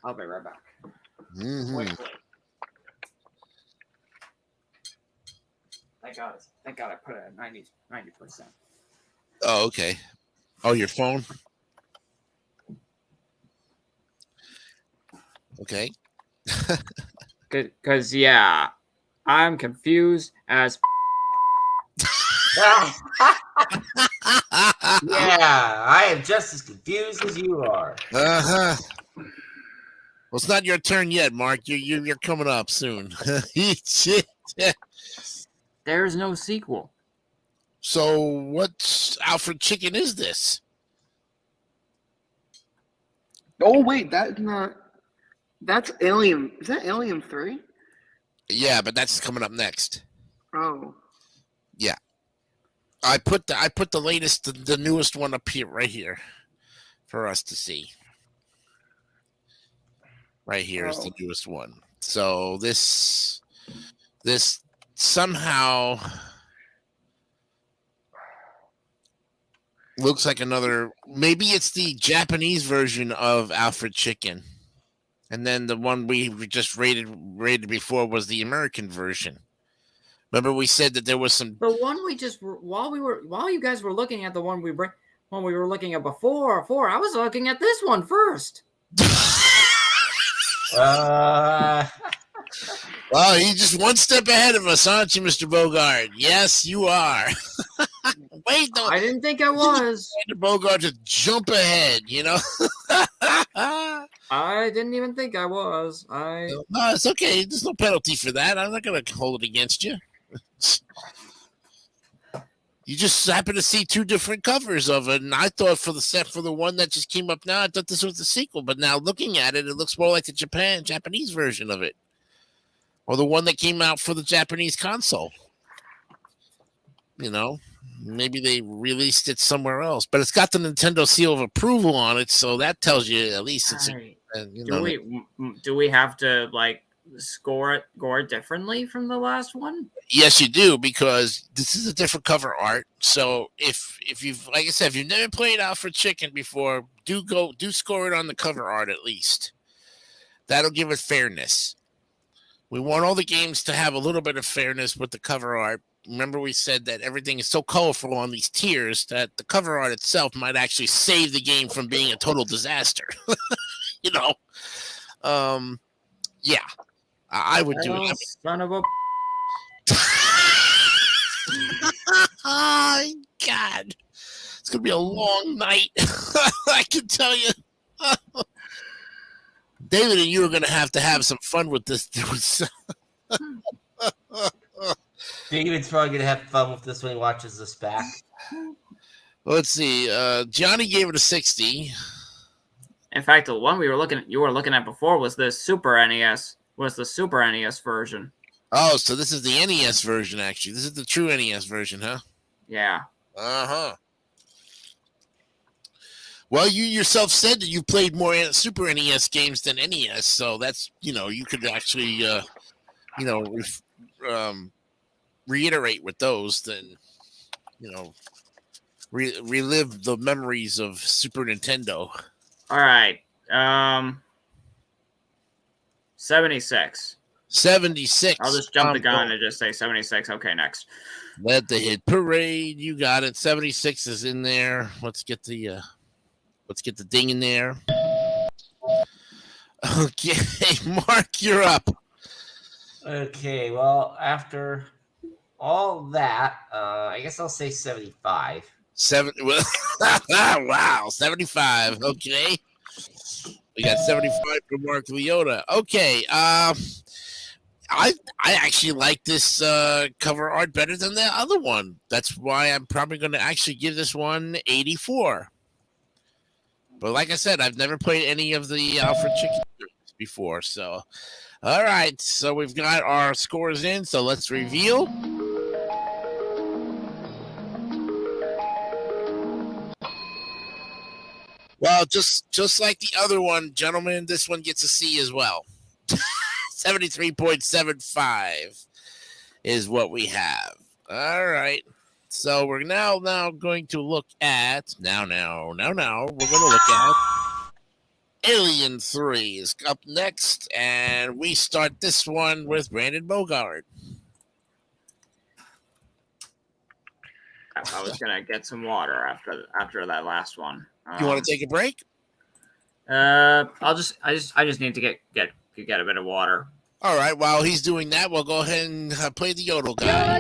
I'll be right back. Mm-hmm. Wait. Thank God I put it at 90%. Oh, okay. Oh, your phone? Okay. Because, yeah, I'm confused as Yeah, I am just as confused as you are. Uh-huh. Well, it's not your turn yet, Mark. You're coming up soon. Shit. there's no sequel. So what Alfred Chicken is this? Oh wait, that's not. That's Alien. Is that Alien 3? Yeah, but that's coming up next. Oh. I put the latest, the newest one up here, right here, for us to see. Right here is the newest one. So this somehow looks like another. Maybe it's the Japanese version of Alfred Chicken, and then the one we just rated before was the American version. Remember, we said that there was some. The one we just while you guys were looking at the one we were looking at before, I was looking at this one first. Well, you're just one step ahead of us, aren't you, Mr. Bogart? Yes, you are. Wait, though. I didn't think I was. Mr. Bogart just jump ahead, you know? I didn't even think I was. No, it's okay. There's no penalty for that. I'm not going to hold it against you. You just happen to see two different covers of it, and I thought for the one that just came up now, I thought this was the sequel. But now looking at it, it looks more like the Japanese version of it, or the one that came out for the Japanese console. You know, maybe they released it somewhere else, but it's got the Nintendo seal of approval on it, so that tells you at least it's. Do we have to like score it differently from the last one? Yes, you do, because this is a different cover art. So if you've, like I said, if you've never played Alfred Chicken before, do score it on the cover art at least. That'll give it fairness. We want all the games to have a little bit of fairness with the cover art. Remember, we said that everything is so colorful on these tiers that the cover art itself might actually save the game from being a total disaster. You know, yeah, I would do it. Son of a. God. It's going to be a long night. I can tell you. David and you are going to have some fun with this. David's probably going to have fun with this when he watches this back. Let's see. Johnny gave it a 60. In fact, the one you were looking at before was the Super NES. Was the Super NES version? Oh, so this is the NES version, actually. This is the true NES version, huh? Yeah. Uh-huh. Well, you yourself said that you played more Super NES games than NES, so that's, you could actually, reiterate with those, then, relive the memories of Super Nintendo. All right. 76. 76. I'll just jump the gun and just say 76. Okay, next. Let the hit parade. You got it. 76 is in there. Let's get the ding in there. Okay, Mark, you're up. Okay, well, after all that, I guess I'll say 75. Wow, 75. Okay. We got 75 for Mark Leota. Okay. I actually like this cover art better than the other one. That's why I'm probably going to actually give this one 84. But like I said, I've never played any of the Alfred Chicken before. So, all right. So we've got our scores in. So let's reveal. Well, just like the other one, gentlemen, this one gets a C as well. 73.75 is what we have. All right. So we're now going to look at we're going to look at Alien 3 is up next, and we start this one with Brandon Bogart. I was gonna get some water after that last one. You want to take a break? I just need to get a bit of water. All right. While he's doing that, we'll go ahead and play the yodel guy.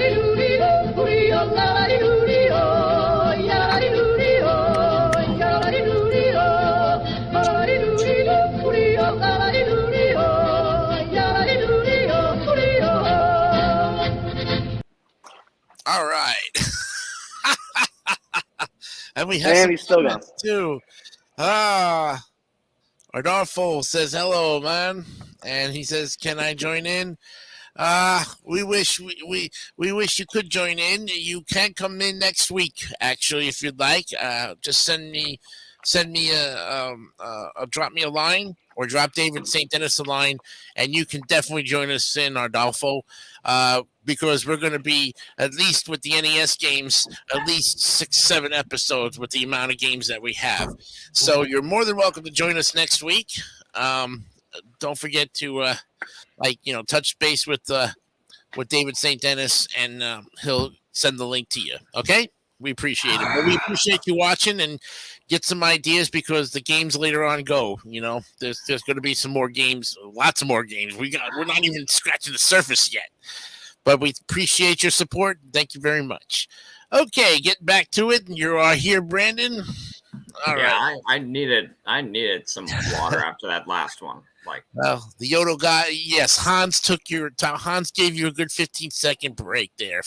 All right. And we have he's still gone too. Ardolfo says hello, man, and he says, "Can I join in?" We wish we wish you could join in. You can come in next week, actually, if you'd like. Just send me drop me a line or drop David St. Dennis a line, and you can definitely join us in Ardolfo. Because we're going to be, at least with the NES games, at least 6-7 episodes with the amount of games that we have. So you're more than welcome to join us next week. Don't forget to, touch base with David St. Dennis, and he'll send the link to you. Okay? We appreciate it. But we appreciate you watching and get some ideas, because the games later on go. There's going to be some more games, lots of more games. We're not even scratching the surface yet. But we appreciate your support. Thank you very much. Okay, get back to it. You are here, Brandon. All right. I needed some water after that last one. Well, the Yodel guy, yes, Hans gave you a good 15-second break there.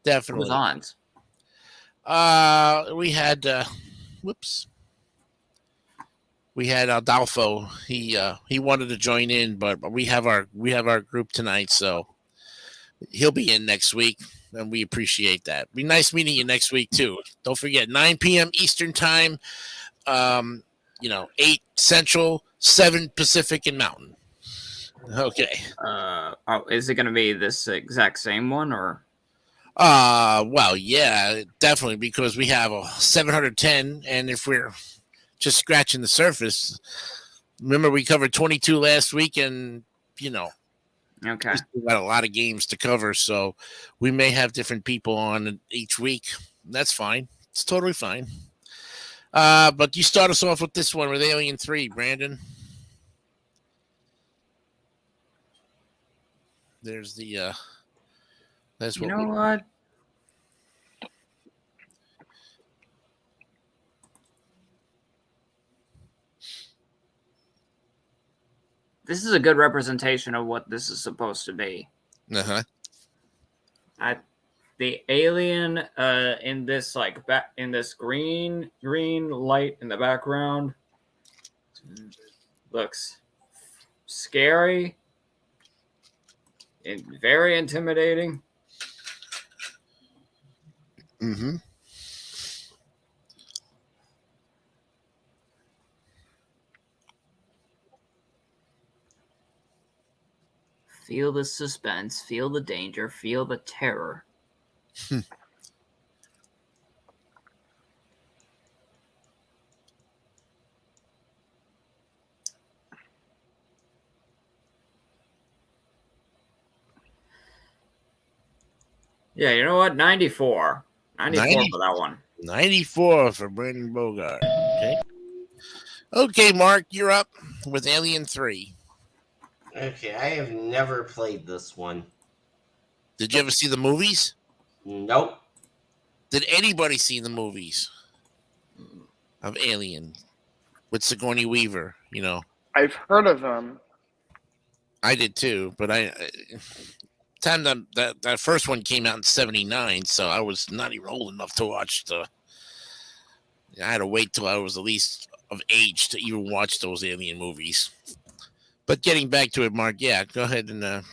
Definitely. Who's Hans? We had we had Adolfo. He wanted to join in, but we have our group tonight, so he'll be in next week, and we appreciate that. Be nice meeting you next week too. Don't forget, 9 p.m. Eastern time, 8 Central, 7 Pacific and Mountain. Okay. Is it going to be this exact same one, or? Well, yeah, definitely, because we have a 710, and if we're just scratching the surface, remember we covered 22 last week, and okay, we still got a lot of games to cover, so we may have different people on each week. That's fine. It's totally fine. But you start us off with this one with Alien 3, Brandon. There's the That's You what know what? This is a good representation of what this is supposed to be. Uh-huh. The alien in this in this green light in the background looks scary and very intimidating. Mm-hmm. Feel the suspense, feel the danger, feel the terror. Yeah, you know what? 94. 94 for that one. 94 for Brandon Bogart. Okay. Okay, Mark, you're up with Alien 3. Okay, I have never played this one. Did you ever see the movies? Nope. Did anybody see the movies of Alien with Sigourney Weaver? You know, I've heard of them. I did too, but time that first one came out in '79, so I was not even old enough to watch I had to wait till I was at least of age to even watch those Alien movies. But getting back to it, Mark, yeah, go ahead and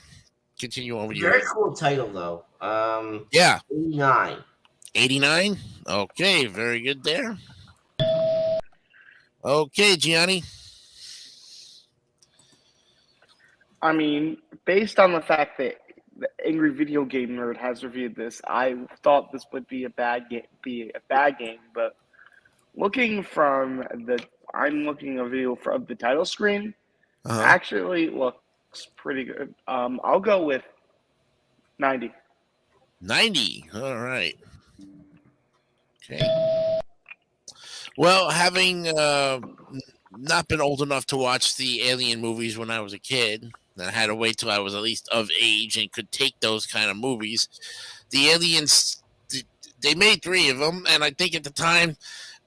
continue on with Very your. cool title though. Yeah, 89. 89. Okay, very good there. Okay, Gianni. I mean, based on the fact that the Angry Video Game Nerd has reviewed this, I thought this would be a bad game, but I'm looking a video of the title screen. Uh-huh. Actually looks pretty good. I'll go with 90. 90. All right. Okay. Well, having not been old enough to watch the Alien movies when I was a kid, I had to wait till I was at least of age and could take those kind of movies. The Aliens, they made 3 of them, and I think at the time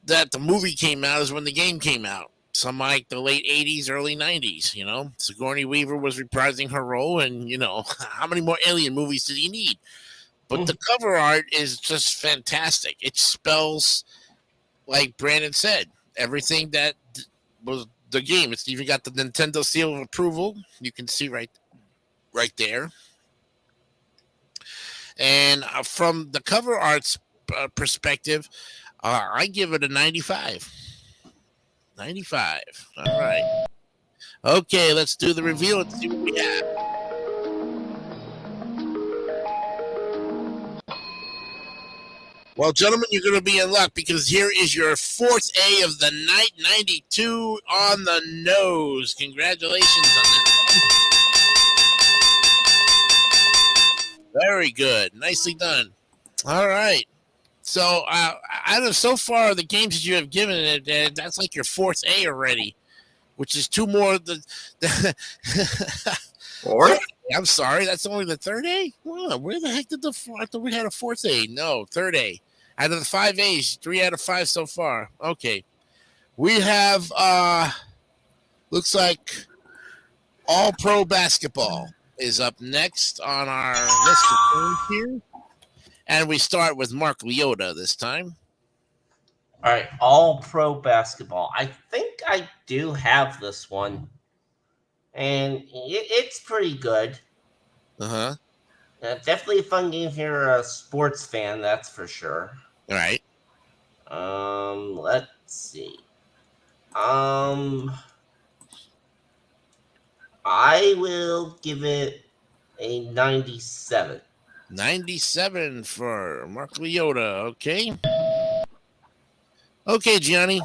that the movie came out is when the game came out. Some like the late 80s, early 90s, you know. Sigourney Weaver was reprising her role, and, you know, how many more Alien movies did he need? But the cover art is just fantastic. It spells, like Brandon said, everything that was the game. It's even got the Nintendo seal of approval. You can see right there. And from the cover art's perspective, I give it a 95. 95. All right. Okay, let's do the review and see what we have. Well, gentlemen, you're going to be in luck because here is your 4th A of the night, 92 on the nose. Congratulations on that. Very good. Nicely done. All right. So, out of so far the games that you have given it, that's like your 4th A already, which is 2 more. Fourth? I'm sorry, that's only the 3rd A? Well, where the heck did I thought we had a 4th A. No, 3rd A. Out of the 5 A's, 3 out of 5 so far. Okay. We have, looks like All Pro Basketball is up next on our list of games here. And we start with Mark Leota this time. All right, All Pro Basketball. I think I do have this one, and it's pretty good. Uh-huh. Definitely a fun game if you're a sports fan, that's for sure. All right. Let's see. I will give it a 97. 97 for Mark Leota. Okay. Okay, Gianni.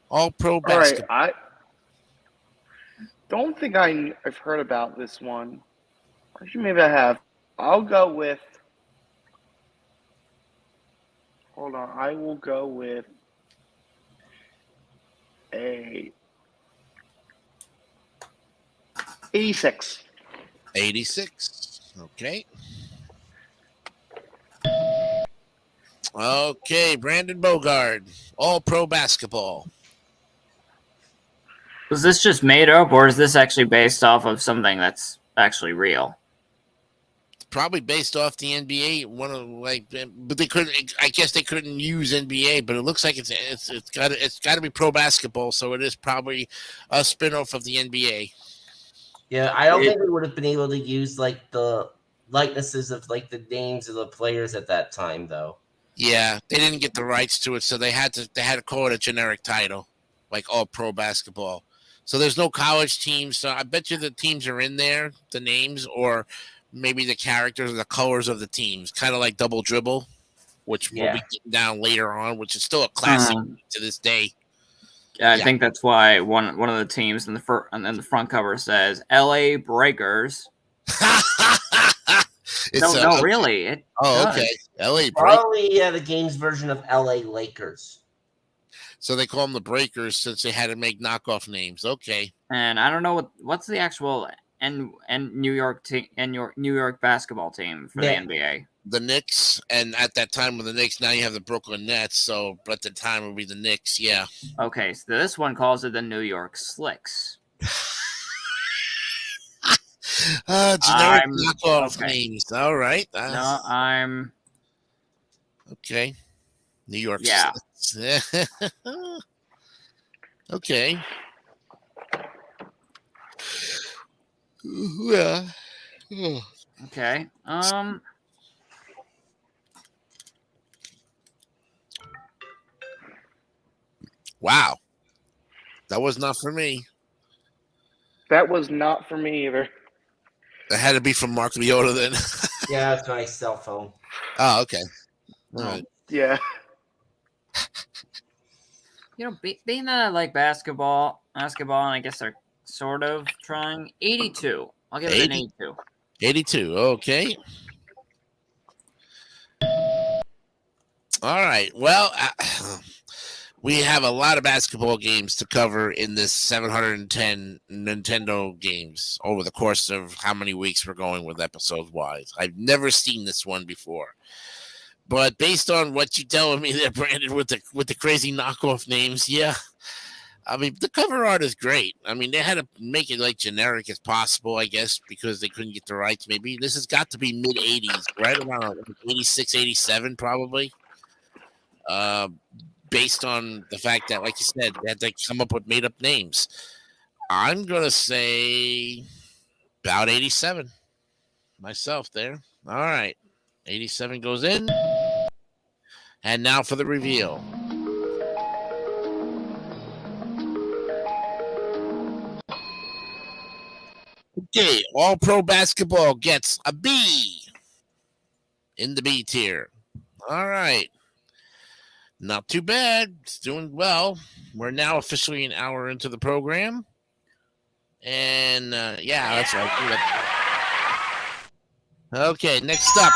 All Pro Basketball. All right, I don't think I've heard about this one. Actually, maybe I have. I'll go with. Hold on. I will go with a 86. 86. Okay. Okay, Brandon Bogard, All Pro Basketball. Was this just made up, or is this actually based off of something that's actually real? Probably based off the NBA. But they couldn't. I guess they couldn't use NBA. But it looks like it's got to be pro basketball. So it is probably a spinoff of the NBA. Yeah, I don't think we would have been able to use like the likenesses of like the names of the players at that time, though. Yeah, they didn't get the rights to it, so they had to call it a generic title, like All Pro Basketball. So there's no college teams. So I bet you the teams are in there, the names, or maybe the characters or the colors of the teams, kind of like Double Dribble, which we'll be getting down later on, which is still a classic to this day. I think that's why one of the teams in the front cover says LA Breakers. No, really. Okay. LA Breakers. Probably the game's version of LA Lakers. So they call them the Breakers since they had to make knockoff names. Okay. And I don't know what's the actual New York basketball team for the NBA. The Knicks, and at that time with the Knicks, now you have the Brooklyn Nets. So, but at the time it would be the Knicks. Yeah. Okay, so this one calls it the New York Slicks. Generic knockoff names. All right. No, I'm okay. New York. Yeah. Okay. Yeah. Okay. Wow. That was not for me. That was not for me either. That had to be from Mark Leota then. Yeah, that's my cell phone. Oh, okay. All right. Yeah. You know, being that I like basketball, and I guess they're sort of trying 82. I'll give it an 82. 82. Okay. All right. Well, we have a lot of basketball games to cover in this 710 Nintendo games over the course of how many weeks we're going with episodes wise. I've never seen this one before. But based on what you're telling me there, Brandon, with the crazy knockoff names, yeah. I mean, the cover art is great. I mean, they had to make it like generic as possible, I guess, because they couldn't get the rights. Maybe this has got to be mid 80s, right around 86, 87, probably. Based on the fact that, like you said, they had to come up with made up names. I'm gonna say about 87 myself there. All right. 87 goes in. And now for the reveal. Okay, All Pro Basketball gets a B in the B tier. All right. Not too bad. It's doing well. We're now officially an hour into the program. And yeah, that's right. Okay, next up.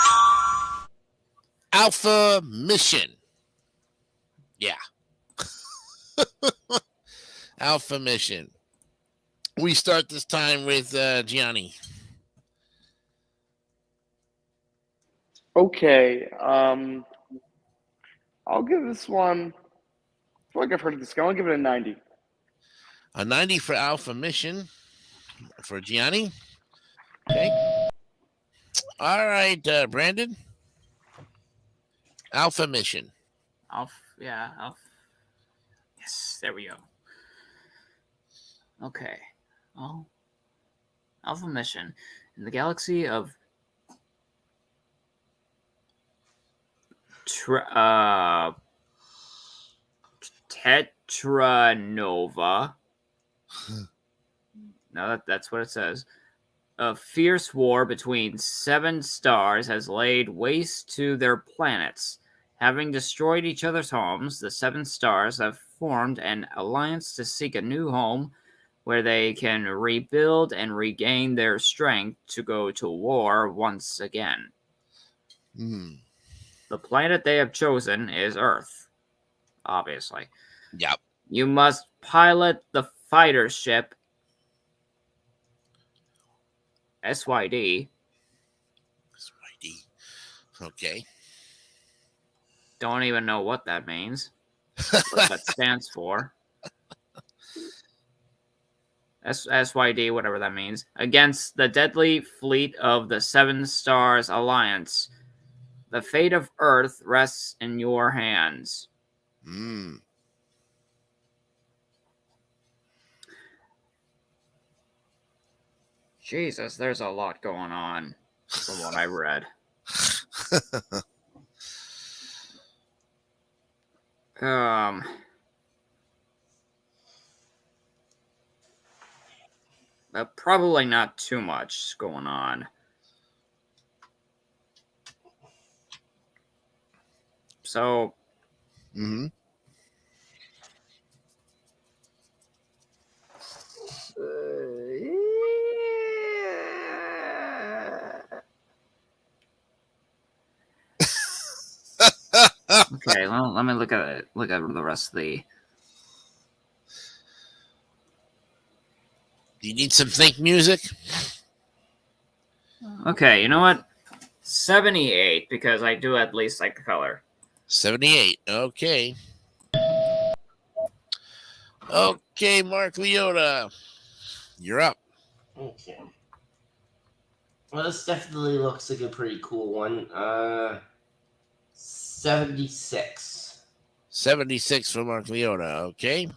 Alpha Mission. Yeah. Alpha Mission. We start this time with Gianni. Okay. I'll give this one. I feel like I've heard of this guy. I'll give it a 90. A 90 for Alpha Mission for Gianni. Okay. All right, Brandon. Alpha Mission. Alpha. Yes, there we go. Okay. Oh. Alpha Mission. In the galaxy of Tetranova. No, that's what it says. A fierce war between 7 stars has laid waste to their planets. Having destroyed each other's homes, the 7 stars have formed an alliance to seek a new home where they can rebuild and regain their strength to go to war once again. The planet they have chosen is Earth, obviously. Yep. You must pilot the fighter ship SYD. SYD. Okay. Don't even know what that means. What that stands for. SYD, whatever that means. Against the deadly fleet of the Seven Stars Alliance. The fate of Earth rests in your hands. Jesus, there's a lot going on from what I read. But probably not too much going on. So, okay, well, let me look at it. Look at the rest of the. Do you need some think music? Okay, you know what? 78, because I do at least like the color. 78. Okay. Okay, Mark Leota. You're up. Okay. Well, this definitely looks like a pretty cool one. 76. 76 for Mark Leota. Okay.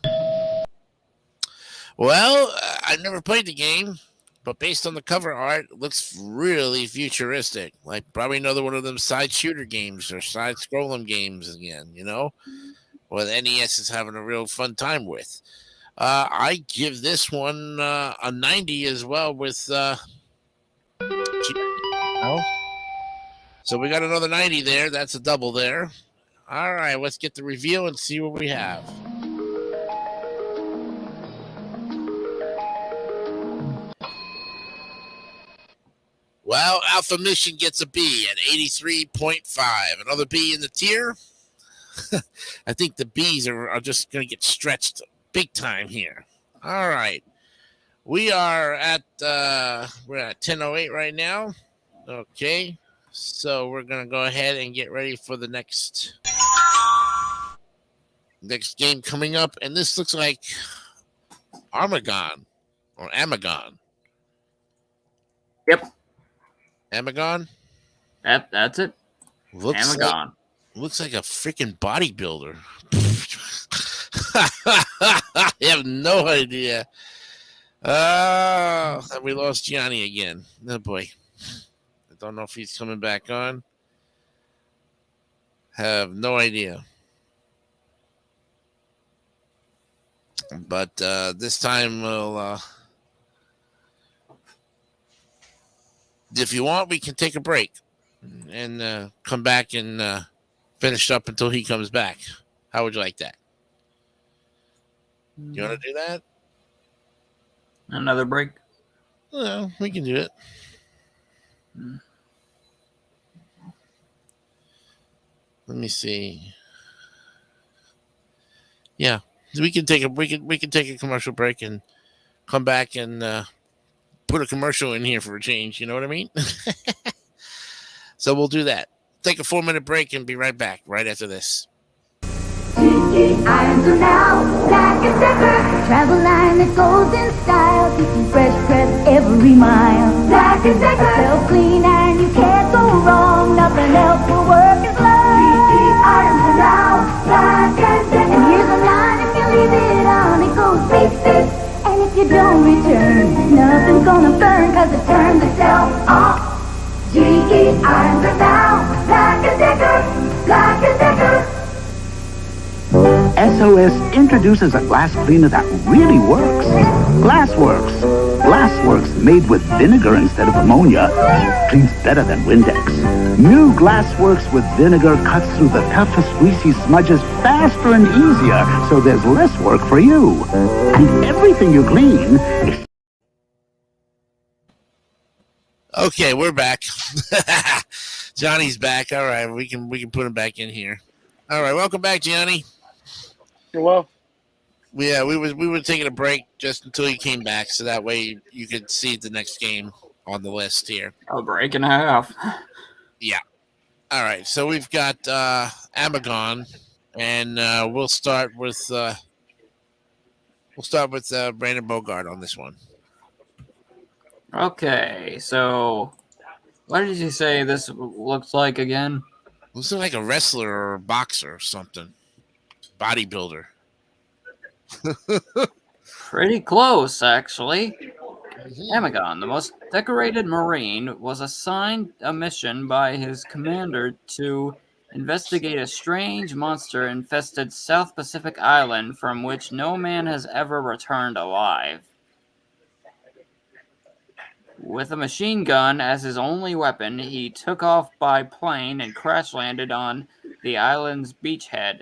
Well, I've never played the game, but based on the cover art, it looks really futuristic. Like probably another one of them side shooter games or side scrolling games again, you know? What NES is having a real fun time with. I give this one a 90 as well with so we got another 90 there. That's a double there. All right, let's get the review and see what we have. Well, Alpha Mission gets a B at 83.5. Another B in the tier. I think the B's are just going to get stretched big time here. All right. We are at, we're at 10:08 right now. Okay. So we're going to go ahead and get ready for the next game coming up. And this looks like Armagon or Amagon. Yep. Amagon? That's it. Amagon. Looks like a freaking bodybuilder. I have no idea. And we lost Gianni again. Oh boy. I don't know if he's coming back on. Have no idea. But this time we'll if you want, we can take a break and come back and finish up until he comes back. How would you like that? You want to do that? Another break? Well, we can do it. Let me see. Yeah, we can take a commercial break and come back and put a commercial in here for a change. You know what I mean? So we'll do that. Take a 4-minute break and be right back right after this. Irons are now Black & Decker. Travel line that goes in style, keeping fresh press every mile. Black & Decker, self-clean iron, you can't go wrong. Nothing else will work as long. Irons are now Black & Decker. And here's a line, if you leave it on, it goes beep beep. And if you don't return, nothing's gonna burn, cause it turns itself off. GE Irons are now Black & Decker. Black & Decker. SOS introduces a glass cleaner that really works. Glassworks. Glassworks made with vinegar instead of ammonia cleans better than Windex. New Glassworks with vinegar cuts through the toughest greasy smudges faster and easier, so there's less work for you. And everything you clean is... Okay, we're back. Johnny's back. All right, we can put him back in here. All right, welcome back, Gianni. Well, Yeah, we were taking a break just until you came back, so that way you could see the next game. on the list here. A break and a half. Yeah. All right. So we've got Amagon, and we'll start with Brandon Bogart on this one. Okay, so what did you say this looks like again? Looks like a wrestler or a boxer or something. Bodybuilder. Pretty close, actually. Amagon, the most decorated Marine, was assigned a mission by his commander to investigate a strange monster-infested South Pacific island from which no man has ever returned alive. With a machine gun as his only weapon, he took off by plane and crash-landed on the island's beachhead.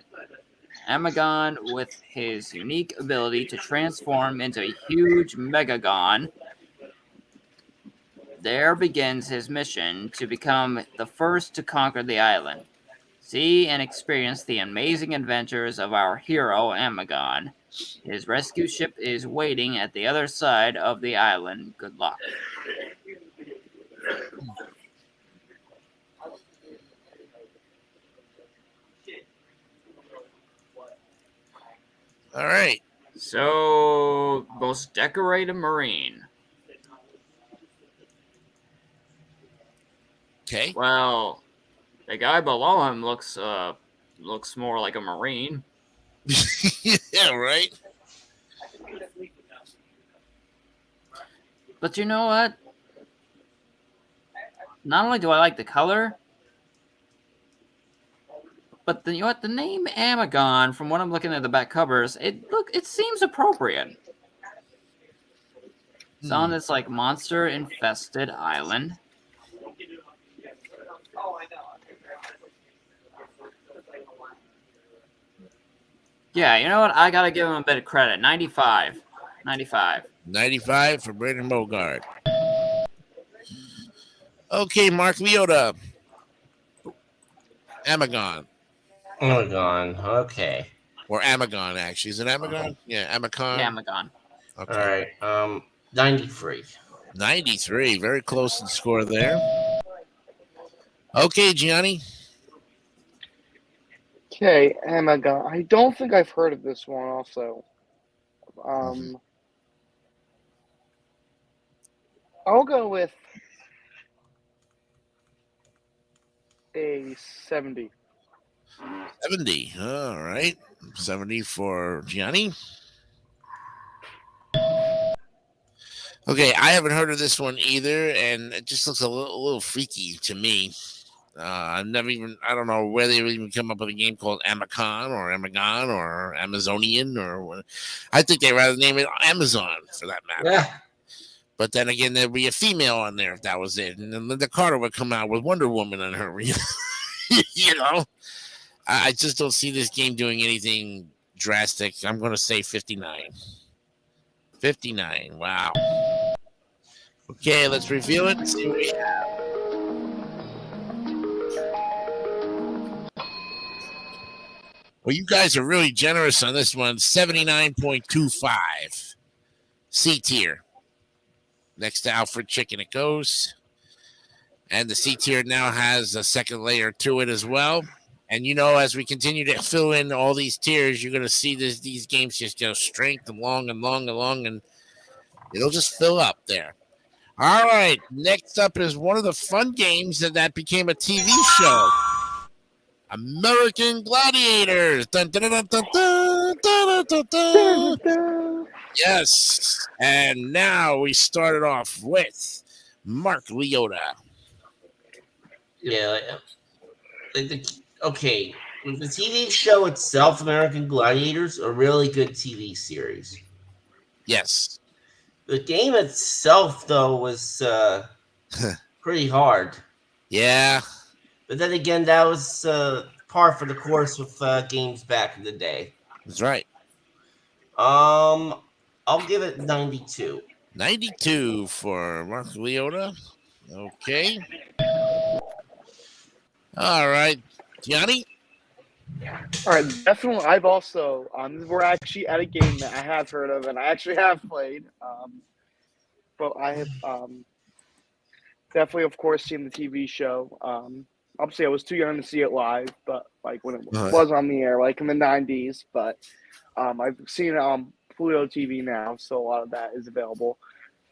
Amagon, with his unique ability to transform into a huge megagon, there begins his mission to become the first to conquer the island. See and experience the amazing adventures of our hero, Amagon. His rescue ship is waiting at the other side of the island. Good luck. All right. So, most decorated Marine. Okay. Well, the guy below him looks more like a Marine. Yeah, right. But you know what? Not only do I like the color, but you know what? The name Amagon, from what I'm looking at the back covers, it seems appropriate. It's on this like monster-infested island. Yeah, you know what? I gotta give him a bit of credit. 95. 95 for Brandon Bogart. Okay, Mark Leota. Amagon. Amagon. Okay. Or Amagon, actually. Is it Amagon? Yeah, Amagon. Yeah, Amagon. Okay. All right. 93. 93. Very close to the score there. Okay, Gianni. Okay, Amagon. I don't think I've heard of this one also. I'll go with a 70. 70. All right. 70 for Gianni. Okay, I haven't heard of this one either, and it just looks a little freaky to me. I don't know where they even come up with a game called Amacon or Amagon or Amazonian or what. I think they'd rather name it Amazon for that matter. Yeah. But then again, there'd be a female on there if that was it. And then Linda Carter would come out with Wonder Woman on her. You know? I just don't see this game doing anything drastic. I'm going to say 59. 59. Wow. Okay, let's reveal it and see what we have. Well, you guys are really generous on this one. 79.25. C tier. Next to Alfred Chicken it goes. And the C tier now has a second layer to it as well. And, you know, as we continue to fill in all these tiers, you're going to see these games just go strength along, and it'll just fill up there. All right. Next up is one of the fun games that became a TV show. American Gladiators. Dun, dun, dun, dun, dun, dun, dun, dun, dun. Yes. And now we started off with Mark Leota. Yeah. Okay. The TV show itself, American Gladiators, a really good TV series. Yes. The game itself, though, was pretty hard. Yeah. But then again, that was par for the course with games back in the day. That's right. I'll give it 92. 92 for Mark Leota. Okay. All right. Gianni? All right, definitely. I've also we're actually at a game that I have heard of and I actually have played. But I have definitely, of course, seen the TV show. Obviously, I was too young to see it live, but like when it was on the air, like in the '90s. But I've seen it on Pluto TV now, so a lot of that is available.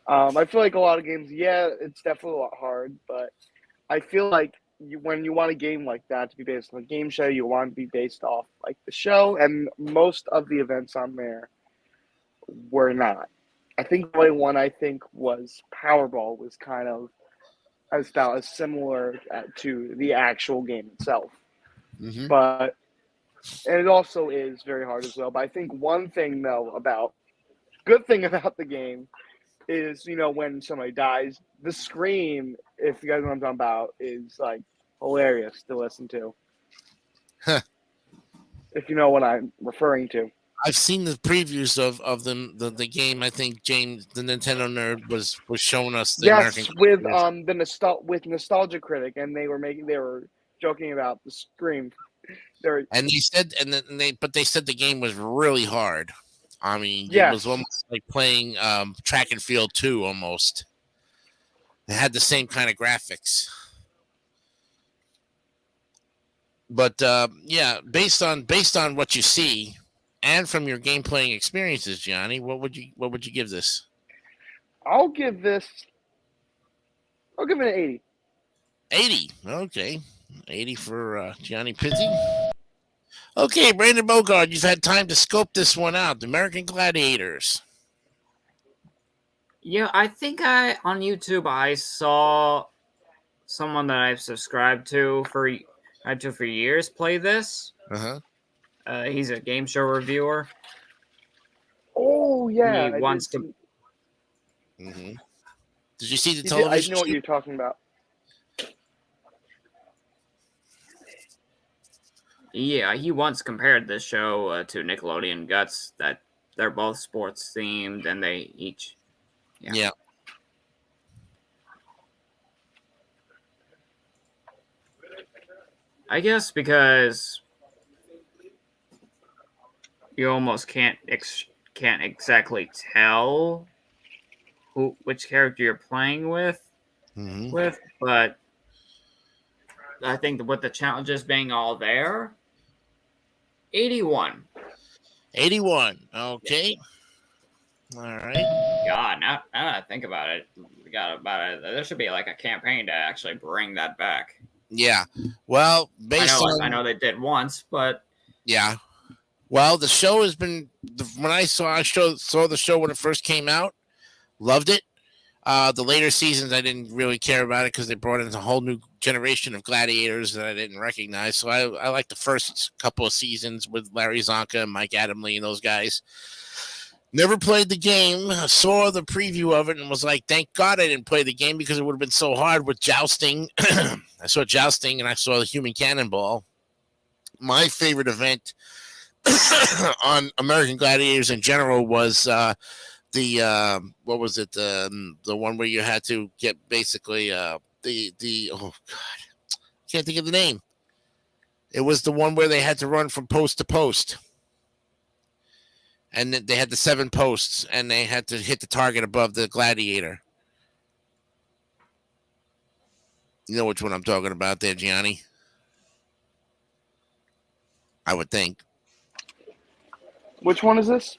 I feel like a lot of games, yeah, it's definitely a lot hard, but I feel like when you want a game like that to be based on a game show, you want it to be based off like the show, and most of the events on there were not. I think the only one I think was Powerball was kind of as similar to the actual game itself, but and it also is very hard as well. But I think one thing though good thing about the game is, when somebody dies, the scream, if you guys know what I'm talking about, is like hilarious to listen to. If you know what I'm referring to. I've seen the previews of the game. I think James, the Nintendo nerd, was showing us the Yes, American with with Nostalgia Critic, and they were joking about the scream. And they said, but they said the game was really hard. I mean, yes. It was almost like playing track and field 2 almost. It had the same kind of graphics. But yeah, based on what you see and from your game playing experiences, Gianni, what would you give this? I'll give it an 80. 80. Okay. 80 for Gianni Pizzi. Okay, Brandon Bogard, you've had time to scope this one out. The American Gladiators. Yeah, I think on YouTube I saw someone that I've subscribed to for years play this. He's a game show reviewer. Oh yeah, he wants to. Did you see the television? I know what you're talking about. Yeah, he once compared this show to Nickelodeon Guts, that they're both sports themed and they each. Yeah. I guess because you almost can't exactly tell which character you're playing with, but I think with the challenges being all there, 81. 81. Okay. All right. God, now that I think about it, there should be like a campaign to actually bring that back. Yeah. Well, I know they did once, but yeah. Well, the show has been when I saw the show when it first came out, loved it. The later seasons, I didn't really care about it because they brought in a whole new generation of gladiators that I didn't recognize. So I like the first couple of seasons with Larry Zonka and Mike Adamle and those guys. Never played the game. I saw the preview of it and was like, thank God I didn't play the game because it would have been so hard with jousting. I saw jousting and I saw the human cannonball. My favorite event on American Gladiators in general was what was it? The one where you had to get basically oh God, can't think of the name. It was the one where they had to run from post to post. And they had the 7 posts, and they had to hit the target above the gladiator. You know which one I'm talking about there, Gianni? I would think. Which one is this?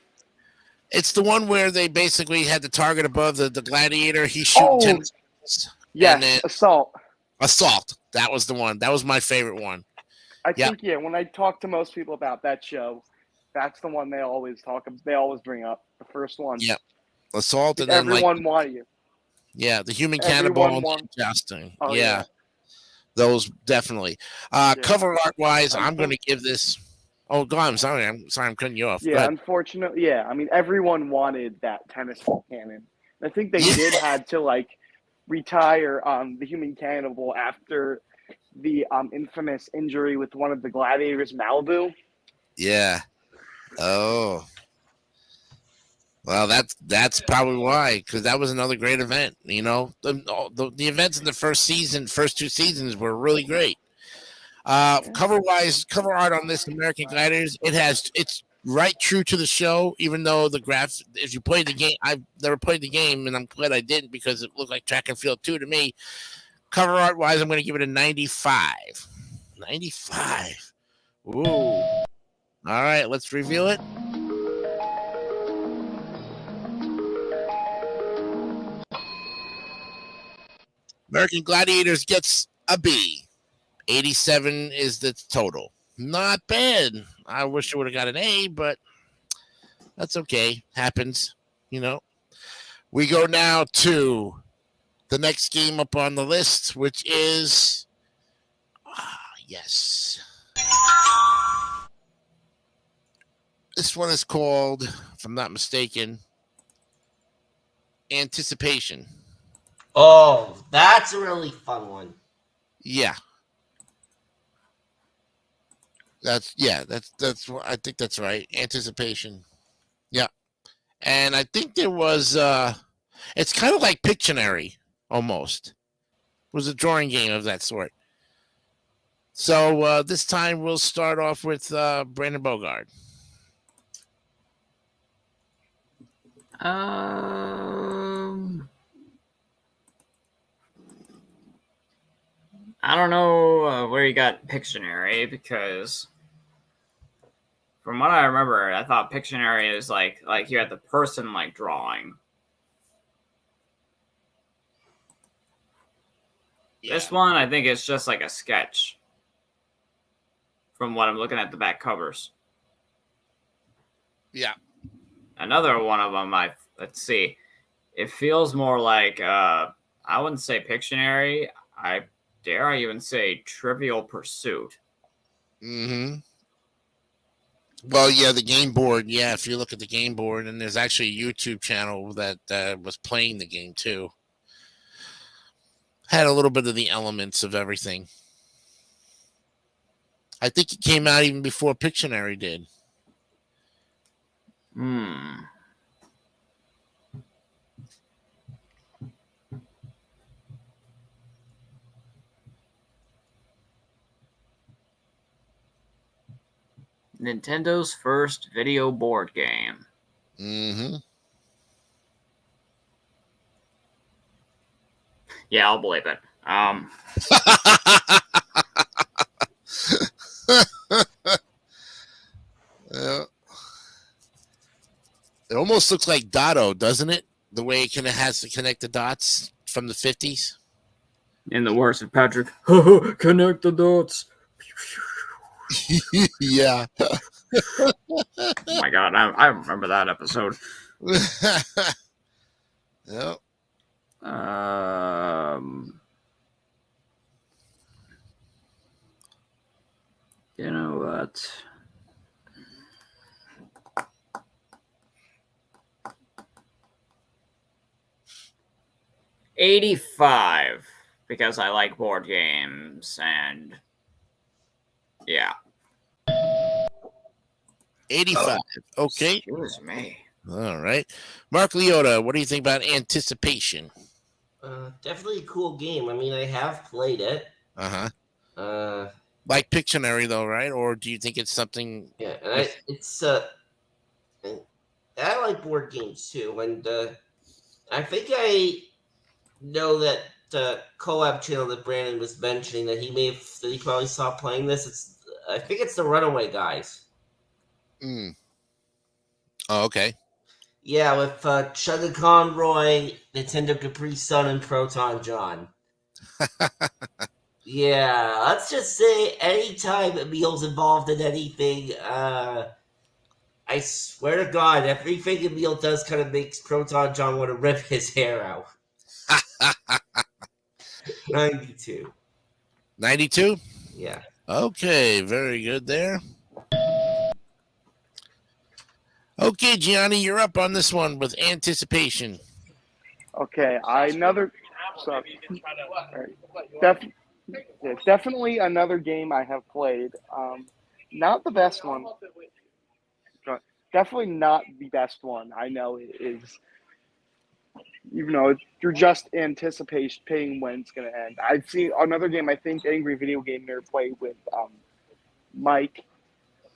It's the one where they basically had the target above the gladiator. He's shooting 10 missiles. Yes, Assault. Assault. That was the one. That was my favorite one. I think, when I talk to most people about that show, that's the one they always bring up. The first one. Yeah. Assault and everyone wanted you. Yeah, the human cannonball and jousting. Oh, yeah. Those definitely. Cover art wise, I'm going to give this. Oh, go on. I'm sorry, I'm cutting you off. Yeah, unfortunately, yeah. I mean, everyone wanted that tennis ball cannon. I think they had to retire the human cannonball after the infamous injury with one of the gladiators, Malibu. Yeah. Oh. Well, that's probably why, because that was another great event. You know, the events in the first 2 seasons were really great. Cover art on this American Gladiators, it's right true to the show, even though the graph, if you played the game, I've never played the game, and I'm glad I didn't because it looked like Track and Field 2 to me. Cover art wise, I'm going to give it a 95. 95. Ooh. All right, let's reveal it. American Gladiators gets a B. 87 is the total. Not bad. I wish I would have got an A, but that's okay. Happens, you know. We go now to the next game up on the list, which is yes. This one is called, if I'm not mistaken, Anticipation. Oh, that's a really fun one. Yeah. That's what I think that's right. Anticipation. Yeah. And I think there was it's kind of like Pictionary almost. It was a drawing game of that sort. So this time we'll start off with Brandon Bogard. I don't know where you got Pictionary, because from what I remember, I thought Pictionary is like you had the person like drawing. Yeah. This one, I think it's just like a sketch. From what I'm looking at the back covers. Yeah. Another one of them, let's see. It feels more like I wouldn't say Pictionary. Dare I even say Trivial Pursuit? Mm-hmm. Well, yeah, the game board. Yeah, if you look at the game board, and there's actually a YouTube channel that was playing the game too. Had a little bit of the elements of everything. I think it came out even before Pictionary did. Nintendo's first video board game. Mm-hmm. Yeah, I'll believe it. Yeah. It almost looks like Dotto, doesn't it? The way it kind of has to connect the dots from the 50s. In the words of Patrick, connect the dots. Yeah. Oh my God, I remember that episode. Yep. You know what? $85, because I like board games, and yeah. 85. Okay. Excuse me. All right. Mark Leota, what do you think about Anticipation? Definitely a cool game. I mean, I have played it. Uh-huh. Like Pictionary, though, right? Or do you think it's something? Yeah, and I like board games too, and I think I know that the collab channel that Brandon was mentioning that he probably saw playing this. I think it's the Runaway Guys. Oh, okay. Yeah, with Chugga Conroy, Nintendo Capri Sun, and Proton John. Yeah, let's just say anytime Emil's involved in anything, I swear to God, everything Emil does kind of makes Proton John want to rip his hair out. 92. 92? Yeah. Okay, very good there. Okay, Gianni, you're up on this one with Anticipation. Okay, definitely another game I have played. Not the best one. Definitely not the best one. I know it is. You know, you're just anticipating when it's going to end. I've seen another game. I think Angry Video Game Nerd played with Mike.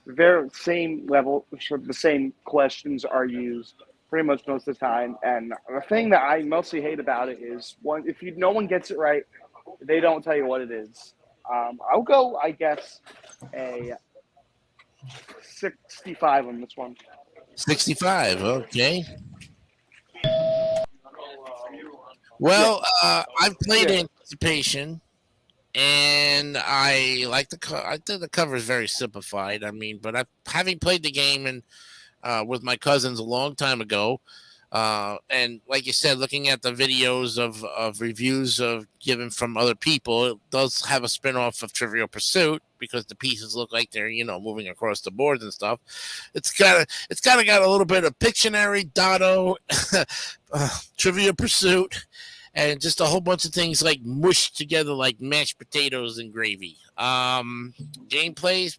very same level, sort of the same questions are used pretty much most of the time. And the thing that I mostly hate about it is no one gets it right, they don't tell you what it is. I'll go, I guess, a 65 on this one. 65. Okay. Well, I've played Anticipation, and I like I think the cover is very simplified. I mean, but having played the game and with my cousins a long time ago, and like you said, looking at the videos of reviews given from other people, it does have a spin-off of Trivial Pursuit because the pieces look like they're moving across the boards and stuff. It's kind of got a little bit of Pictionary, Dotto, Trivial Pursuit, and just a whole bunch of things like mushed together like mashed potatoes and gravy. Gameplay's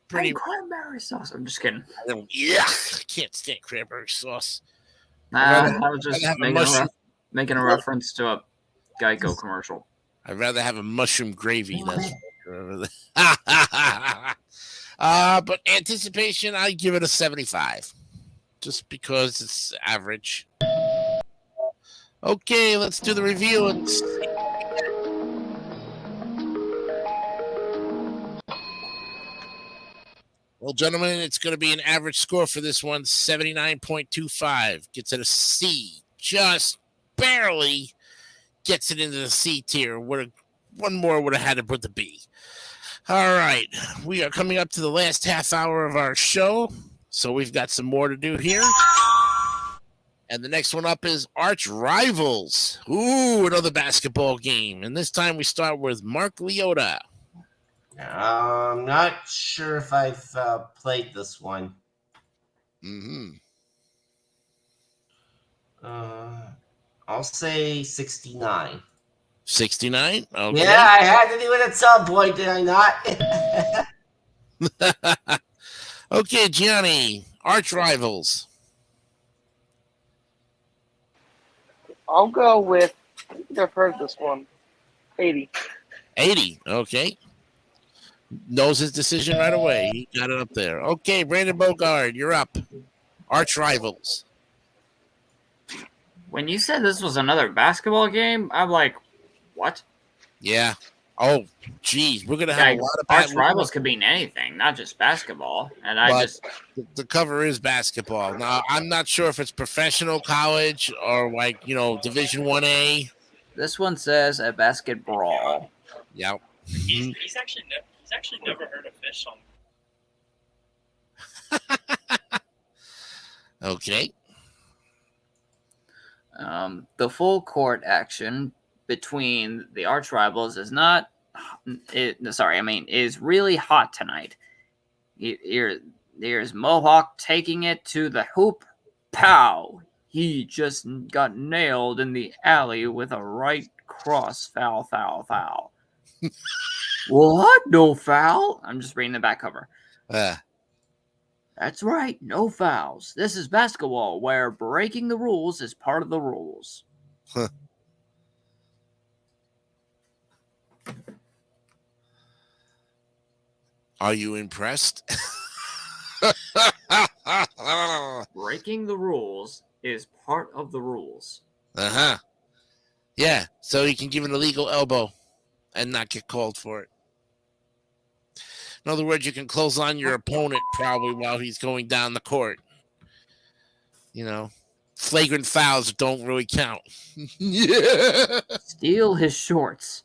pretty cranberry sauce. I'm just kidding. Yeah, I can't stand cranberry sauce. I was just making a reference to a Geico commercial. I'd rather have a mushroom gravy. But Anticipation, I give it a 75, just because it's average. Okay, let's do the review and see. Well, gentlemen, it's going to be an average score for this one, 79.25. Gets it a C. Just barely gets it into the C tier. One more would have had to put the B. All right. We are coming up to the last half hour of our show, so we've got some more to do here. And the next one up is Arch Rivals. Ooh, another basketball game. And this time we start with Mark Leota. I'm not sure if I've played this one. I'll say 69. 69? Okay. Yeah, I had to do it at some point, did I not? Okay, Gianni, Arch Rivals. I'll go with, I think I've heard this one, 80. 80, okay. Knows his decision right away. He got it up there. Okay, Brandon Bogard, you're up. Arch Rivals. When you said this was another basketball game, I'm like, what? Yeah. Oh, geez. We're going to have a lot of Arch Rivals could mean anything, not just basketball. And the cover is basketball. Now, I'm not sure if it's professional college or like, Division 1A. This one says a basket brawl. Yep. He's actually never heard of fish on. Okay. The full court action between the arch rivals is is really hot tonight. Here's Mohawk taking it to the hoop. Pow! He just got nailed in the alley with a right cross. Foul. What? No foul? I'm just reading the back cover. That's right, no fouls. This is basketball, where breaking the rules is part of the rules. Huh. Are you impressed? Breaking the rules is part of the rules. Uh-huh. Yeah, so you can give an illegal elbow and not get called for it. In other words, you can close on your opponent probably while he's going down the court. Flagrant fouls don't really count. Yeah. Steal his shorts.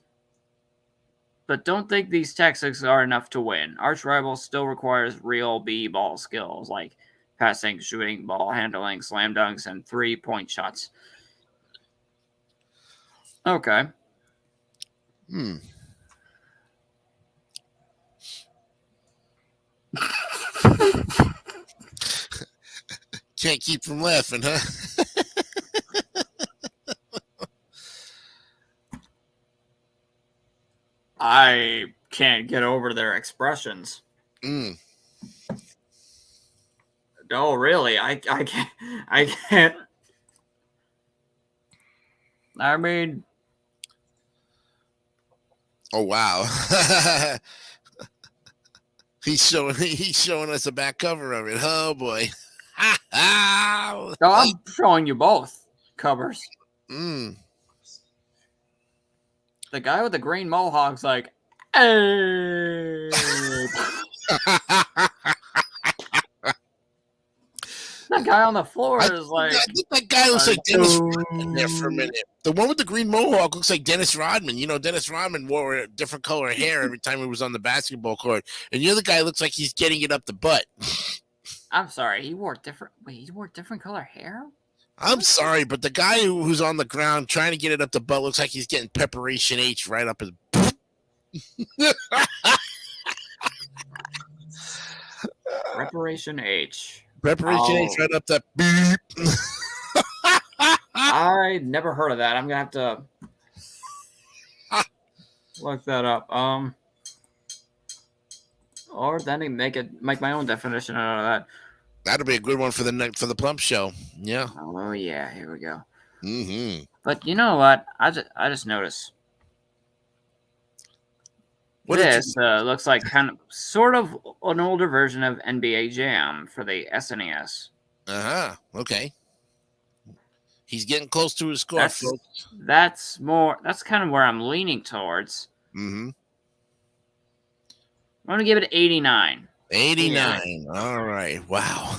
But don't think these tactics are enough to win. Arch Rivals still requires real b-ball skills like passing, shooting, ball handling, slam dunks, and 3-point shots. Okay. Can't keep from laughing, huh? I can't get over their expressions. No, really, I can't. I mean, oh wow. He's showing us a back cover of it. Oh boy. No, I'm showing you both covers. Mm. The guy with the green mohawk's like, hey. That guy on the floor is like, I think that guy looks like Dennis Rodman there for a minute. The one with the green mohawk looks like Dennis Rodman. You know, Dennis Rodman wore a different color hair every time he was on the basketball court. And the other guy looks like he's getting it up the butt. I'm sorry, he wore different color hair? I'm sorry, but the guy who's on the ground trying to get it up the butt looks like he's getting Preparation H right up his. Preparation H. Preparation H right up that beep. I never heard of that. I'm gonna have to look that up. Or then make my own definition out of that. That'll be a good one for the Plump Show. Yeah. Oh yeah, here we go. Mm-hmm. But you know what? I just noticed. This looks like sort of an older version of NBA Jam for the SNES. Okay. He's getting close to his score, folks. That's kind of where I'm leaning towards. Mm-hmm. I'm gonna give it 89. 89. All right. Wow.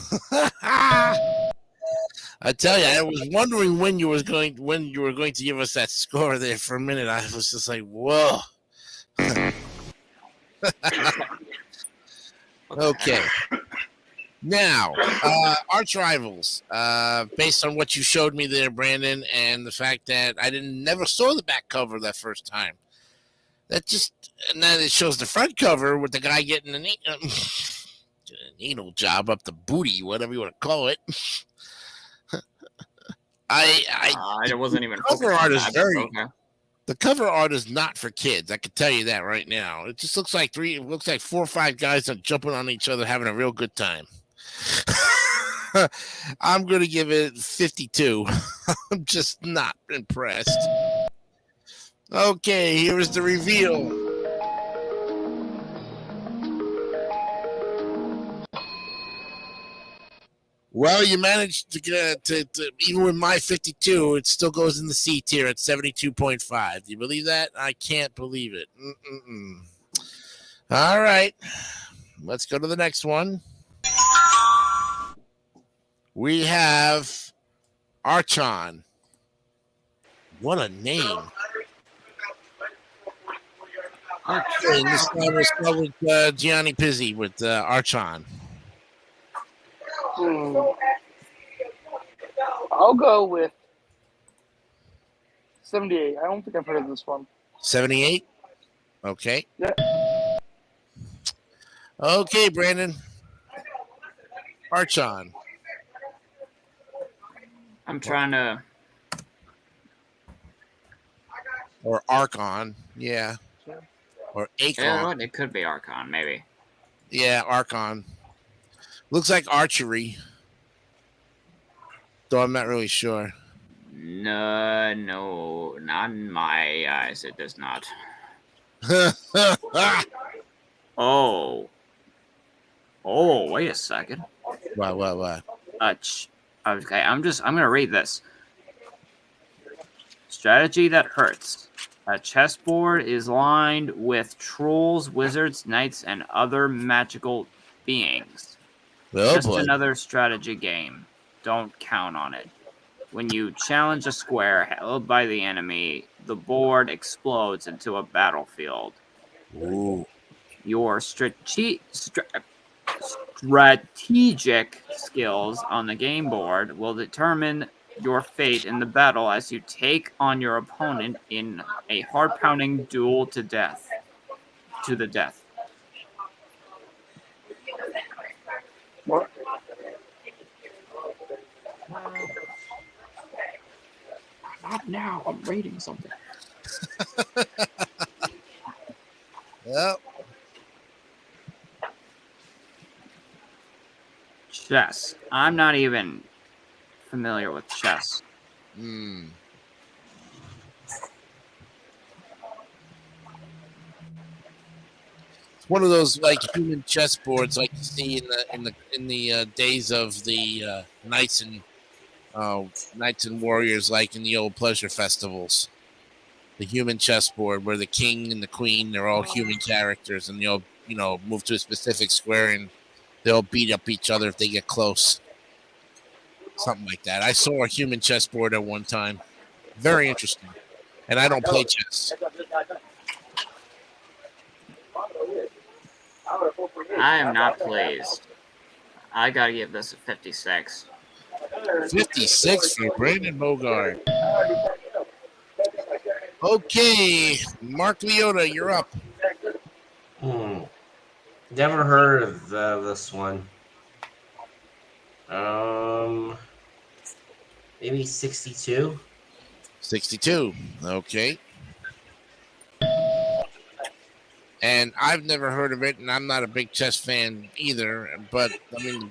I tell you, I was wondering when you were going to give us that score there for a minute. I was just like, whoa. Okay. Now, arch rivals. Based on what you showed me there, Brandon, and the fact that I never saw the back cover that first time. And then it shows the front cover with the guy getting a needle job up the booty, whatever you want to call it. I wasn't even. Cover art is The cover art is not for kids. I can tell you that right now. It just looks like 4 or 5 guys are jumping on each other, having a real good time. I'm going to give it 52. I'm just not impressed. Okay, here is the reveal. Well, you managed to get to even with my 52, it still goes in the C tier at 72.5. Do you believe that? I can't believe it. All right, let's go to the next one. We have Archon. What a name. Okay, this one was with Gianni Pizzi with Archon. I'll go with 78. I don't think I've heard of this one. 78? Okay. Yeah. Okay, Brandon. Archon. I'm trying to. Or Archon. Yeah. Or Akon. Yeah, it could be Archon, maybe. Yeah, Archon. Looks like archery. Though I'm not really sure. No, not in my eyes. It does not. Oh, wait a second. What? Okay, I'm gonna read this. Strategy that hurts. A chessboard is lined with trolls, wizards, knights, and other magical beings. Oh, Just boy. another strategy game. Don't count on it. When you challenge a square held by the enemy, the board explodes into a battlefield. Ooh. Your strategic skills on the game board will determine your fate in the battle as you take on your opponent in a heart-pounding duel to the death. What? Not now. I'm reading something. Yep. Chess. I'm not even familiar with chess. one of those like human chessboards like you see in the days of the knights and warriors, like in the old pleasure festivals. The human chessboard where the king and the queen, they're all human characters, and they'll move to a specific square and they'll beat up each other if they get close. Something like that. I saw a human chessboard at one time. Very interesting. And I don't play chess. I am not pleased. I gotta give this a 56. 56 for Brandon Bogart. Okay, Mark Leota, you're up. Never heard of this one. Maybe 62. 62. Okay. And I've never heard of it, and I'm not a big chess fan either. But I mean,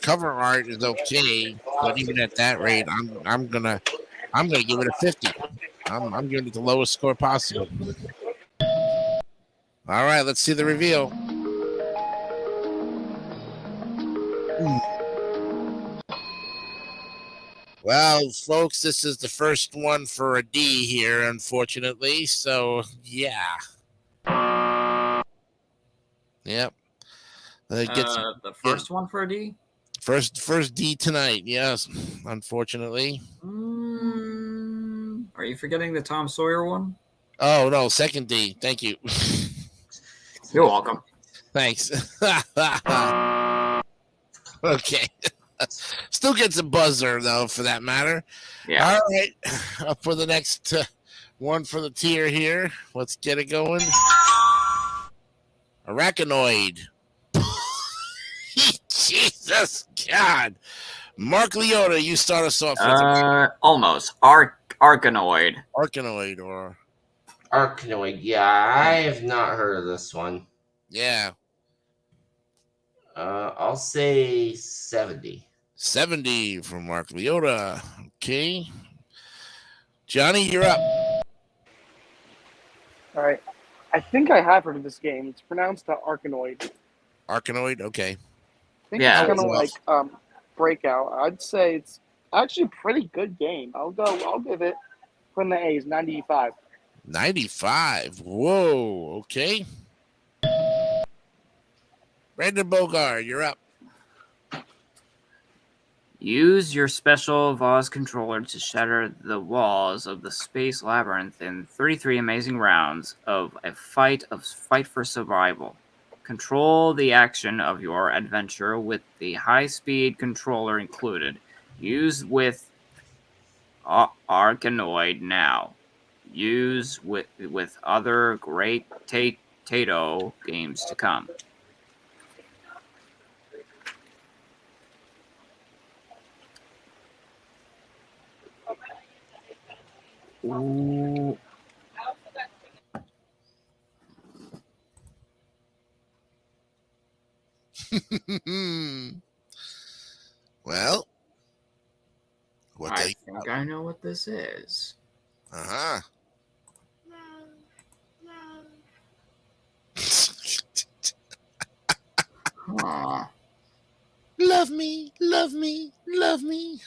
cover art is okay, but even at that rate, I'm gonna give it a 50. I'm giving it the lowest score possible. All right, let's see the reveal. Well, folks, this is the first one for a D here, unfortunately. So, yeah. Yep. The first one for a D? First D tonight, yes, unfortunately. Are you forgetting the Tom Sawyer one? Oh, no, second D. Thank you. You're welcome. Thanks. Okay. Still gets a buzzer, though, for that matter. Yeah. All right. Up for the next one for the tier here. Let's get it going. Arachnoid. Jesus God. Mark Leota, you start us off. Almost. Arkanoid. Arkanoid or... Arkanoid. Yeah, I have not heard of this one. Yeah. I'll say 70. 70 from Mark Leota. Okay. Johnny, you're up. All right. I think I have heard of this game. It's pronounced Arkanoid. Arkanoid? Okay. I think Yeah. it's kind of like Breakout. I'd say it's actually a pretty good game. I'll give it from the A's 95. 95. Whoa. Okay. Brandon Bogart, you're up. Use your special Vaz controller to shatter the walls of the space labyrinth in 33 amazing rounds of a fight for survival. Control the action of your adventure with the high-speed controller included. Use with Arkanoid now. Use with other great Tato games to come. Ooh. Well, I think I know what this is. Uh-huh. Huh. Love me, love me, love me.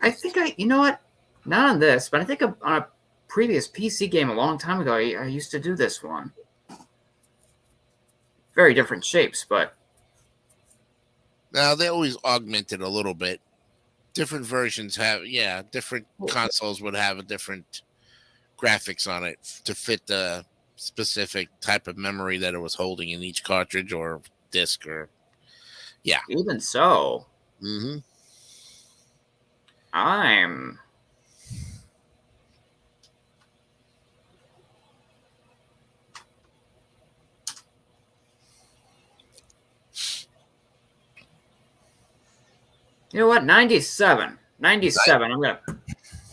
I think you know what? Not on this, but I think on a previous PC game a long time ago, I used to do this one. Very different shapes, but Now, they always augment it a little bit. Different versions different consoles would have a different graphics on it to fit the specific type of memory that it was holding in each cartridge or disc or even so, mm-hmm. I'm you know what? 97. I'm gonna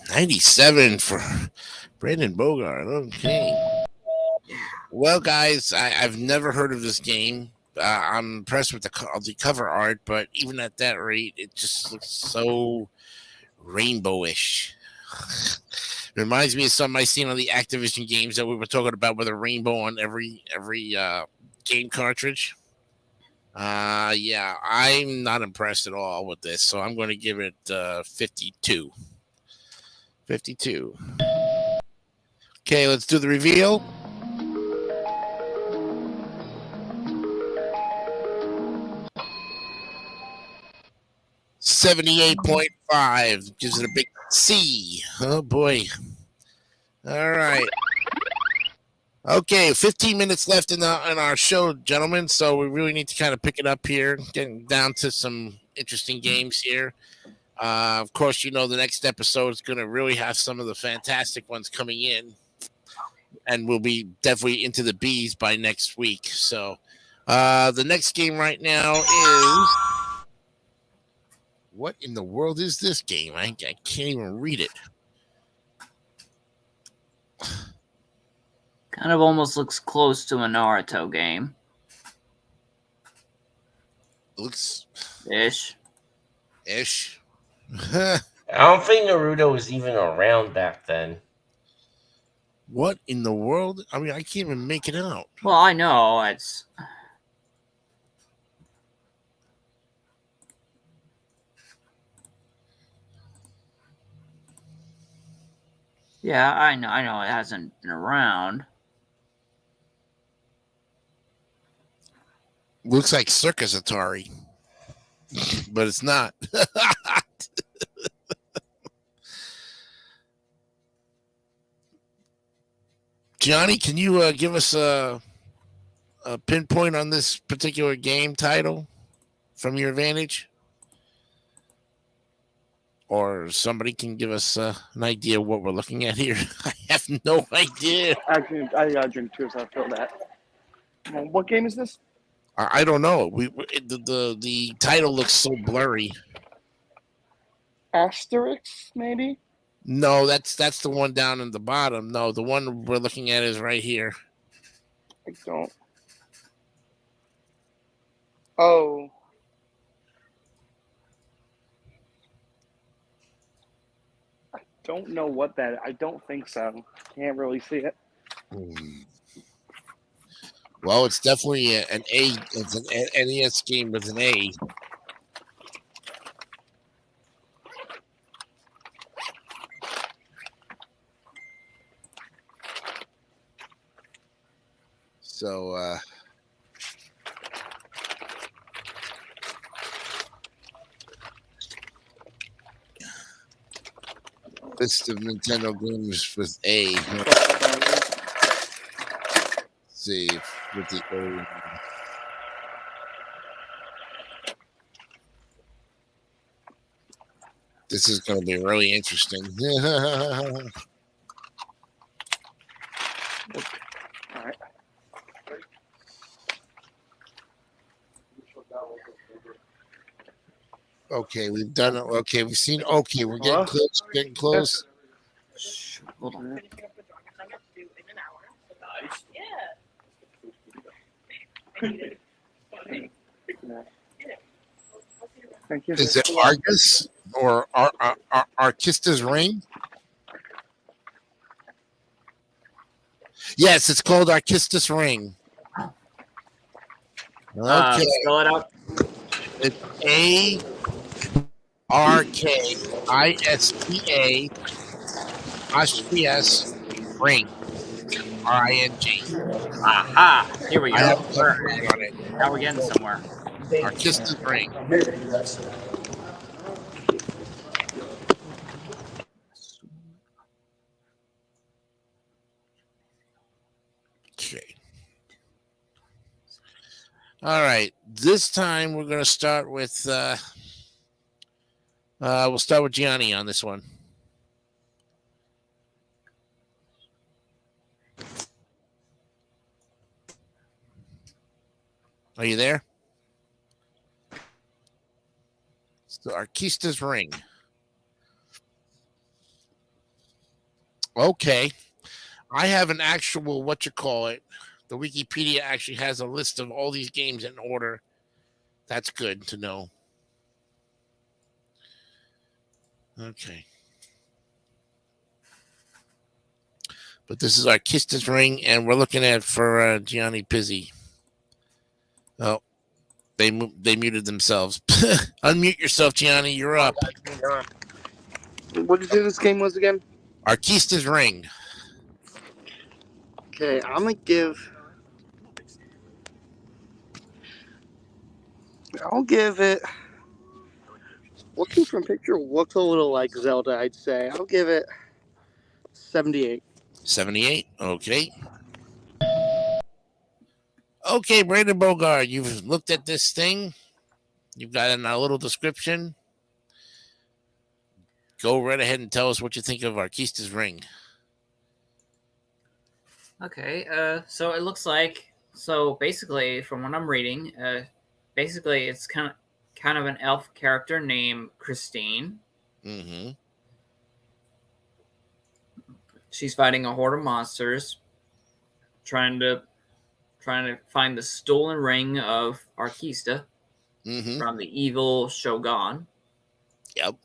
97 for Brandon Bogart. Okay. Well, guys, I've never heard of this game. I'm impressed with the cover art, but even at that rate, it just looks so rainbowish. Reminds me of something I seen on the Activision games that we were talking about with a rainbow on every game cartridge. Yeah, I'm not impressed at all with this, so I'm going to give it 52. 52. Okay, let's do the reveal. $78.5 gives it a big C. Oh boy. All right. Okay, 15 minutes left in our show, gentlemen. So we really need to kind of pick it up here, getting down to some interesting games here. Of course, the next episode is going to really have some of the fantastic ones coming in, and we'll be definitely into the B's by next week. So the next game right now is, what in the world is this game? I can't even read it. Kind of almost looks close to a Naruto game. Looks ish. I don't think Naruto was even around back then. What in the world? I mean, I can't even make it out. Well, I know it's. Yeah, I know it hasn't been around. Looks like Circus Atari, but it's not. Johnny, can you give us a pinpoint on this particular game title from your vantage? Or somebody can give us an idea of what we're looking at here. I have no idea. Actually, I got to drink too, so I feel that. What game is this? I don't know. The title looks so blurry. Asterix, maybe? No, that's the one down in the bottom. No, the one we're looking at is right here. I don't. Oh. I don't know what that. I don't think so. Can't really see it. Well, it's definitely an A. It's an NES game with an A. So, list of Nintendo games with A. Let's see with the O. This is going to be really interesting. All right. Okay, we've done it. Okay, we've seen. Okay, we're getting close. Getting close. Hold on. Thank you. Is it Argus or Arkista's Ring? Yes, it's called Arkista's Ring. Okay. Fill it up. It's ARKISTA Ring. RING. Aha! Here we I go. have a ring on it. Now we're getting somewhere. Arkista's Ring. Okay. All right. This time we're going to start with. We'll start with Gianni on this one. Are you there? It's the Arkista's Ring. Okay. I have an actual, the Wikipedia actually has a list of all these games in order. That's good to know. Okay. But this is our Kistis ring, and we're looking at for Gianni Pizzi. Oh, they muted themselves. Unmute yourself, Gianni. You're up. What did you say this game was again? Our Kistis ring. Okay, I'm gonna give. I'll give it. Looking from picture, looks a little like Zelda. I'd say I'll give it 78. 78. Okay. Okay, Brandon Bogard, you've looked at this thing. You've got a little description. Go right ahead and tell us what you think of Arkista's ring. Okay, so it looks like, so basically from what I'm reading, basically it's kind of an elf character named Christine. Mm-hmm. She's fighting a horde of monsters, trying to find the stolen ring of Arkista from the evil Shogun. Yep.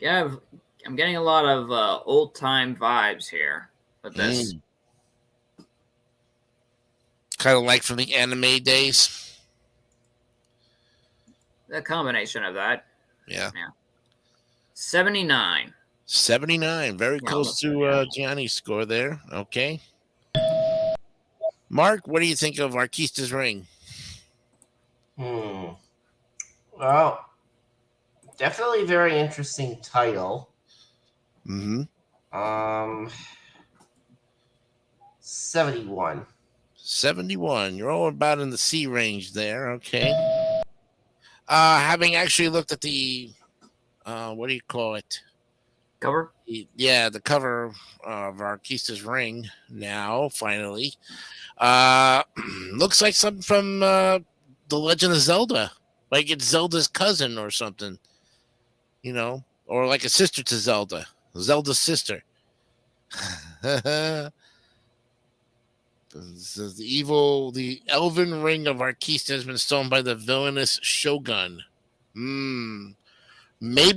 Yeah, I'm getting a lot of old time vibes here with this. Kind of like from the anime days. A combination of that. Yeah. 79. 79. Very close to Gianni's score there. Okay. Mark, what do you think of Arkista's ring? Well, definitely a very interesting title. 71. 71. You're all about in the C range there. Okay. Having actually looked at the what do you call it? Cover? Yeah, the cover of Arkista's ring now, finally. Looks like something from The Legend of Zelda. Like it's Zelda's cousin or something. You know, or like a sister to Zelda. Zelda's sister. The elven ring of Arkista has been stolen by the villainous Shogun. Maybe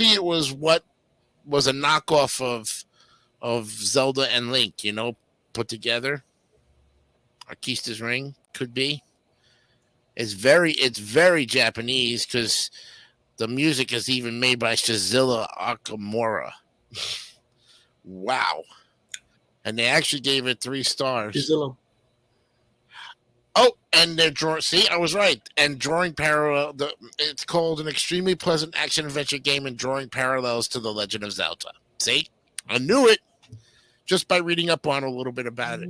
it was what was a knockoff of Zelda and Link, you know, put together. Arkista's ring could be. It's very Japanese because the music is even made by Shizilla Akamura. Wow. And they actually gave it 3 stars. Shizilla. Oh, and they're drawing. See, I was right. And drawing parallel. It's called an extremely pleasant action adventure game and drawing parallels to The Legend of Zelda. See, I knew it just by reading up on a little bit about it.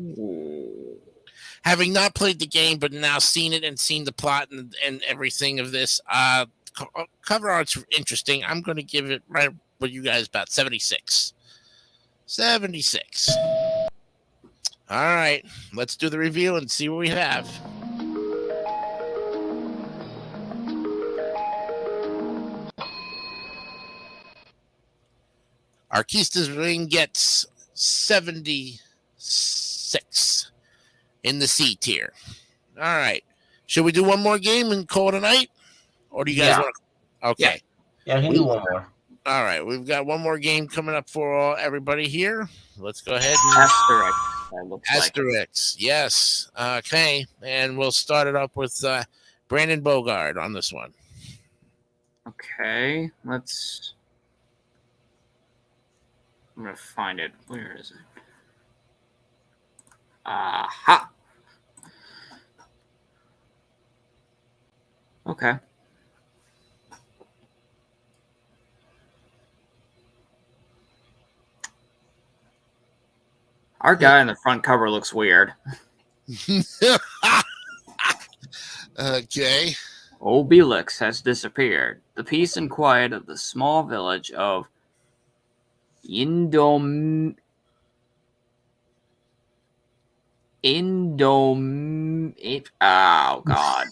Having not played the game, but now seen it and seen the plot and everything of this, cover art's interesting. I'm going to give it right with you guys about 76. 76. All right, let's do the review and see what we have. Arkista's ring gets 76 in the C tier. All right. Should we do one more game and call it a night? Or do you guys want to? Okay. Yeah, we can do one more. All right. We've got one more game coming up for everybody here. Let's go ahead and Asterix. Yes. Okay. And we'll start it up with Brandon Bogard on this one. Okay. I'm going to find it. Where is it? Aha. Okay. Our guy in the front cover looks weird. Okay. Obelix has disappeared. The peace and quiet of the small village of Oh, God.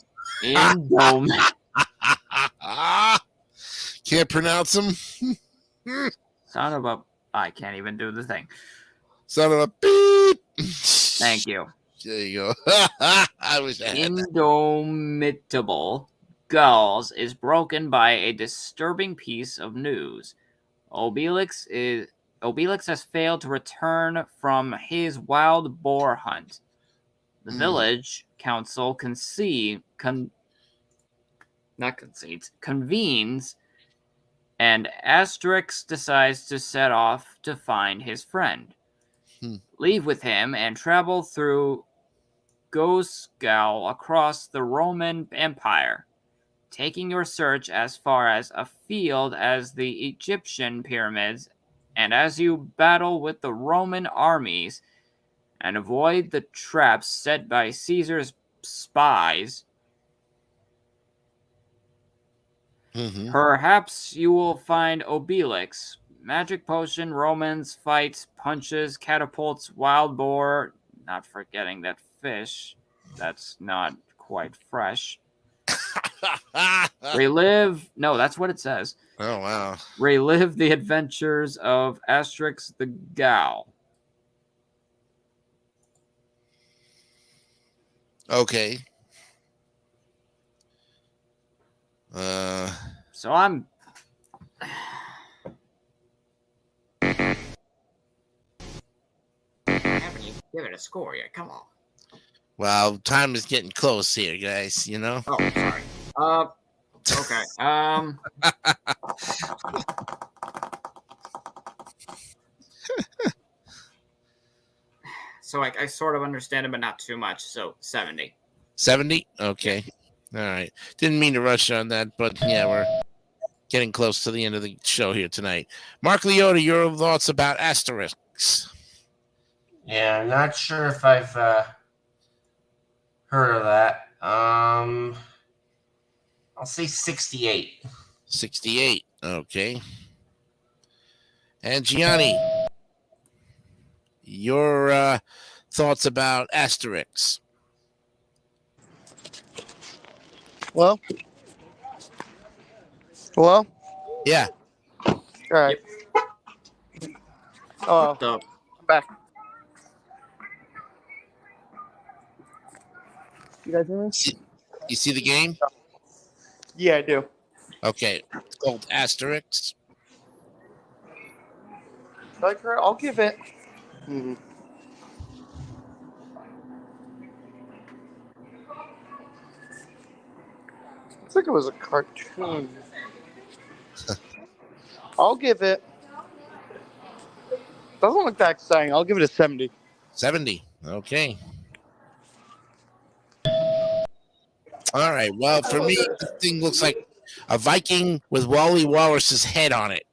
Can't pronounce them. Son of a... I can't even do the thing. Son of a beep. Thank you. There you go. I wish I had that. Indomitable Gauls is broken by a disturbing piece of news. Obelix has failed to return from his wild boar hunt. The village council convenes, and Asterix decides to set off to find his friend. Leave with him and travel through Gosgal across the Roman Empire, taking your search as far as afield as the Egyptian pyramids, and as you battle with the Roman armies and avoid the traps set by Caesar's spies, perhaps you will find Obelix, magic potion, Romans, fights, punches, catapults, wild boar, not forgetting that fish, that's not quite fresh. No, that's what it says. Oh, wow. Relive the adventures of Asterix the Gaul. Okay. So I'm... haven't even given it a score yet. Come on. Well, time is getting close here, guys, you know? Oh, sorry. Okay. So I sort of understand it, but not too much. So 70. 70? Okay. All right. Didn't mean to rush on that, but yeah, we're getting close to the end of the show here tonight. Mark Leota, your thoughts about Asterix? Yeah, I'm not sure if I've heard of that. I'll say 68. 68. Okay. And Gianni, your thoughts about Asterix? Well, hello? Yeah. All right. Oh, So, I'm back. You guys hear me? You see the game? Yeah, I do. Okay. It's called Asterix. Like her, I'll give it. Looks like it was a cartoon. I'll give it. Doesn't look that exciting. I'll give it a 70. 70. Okay. All right. Well, for me, this thing looks like a Viking with Wally Walrus's head on it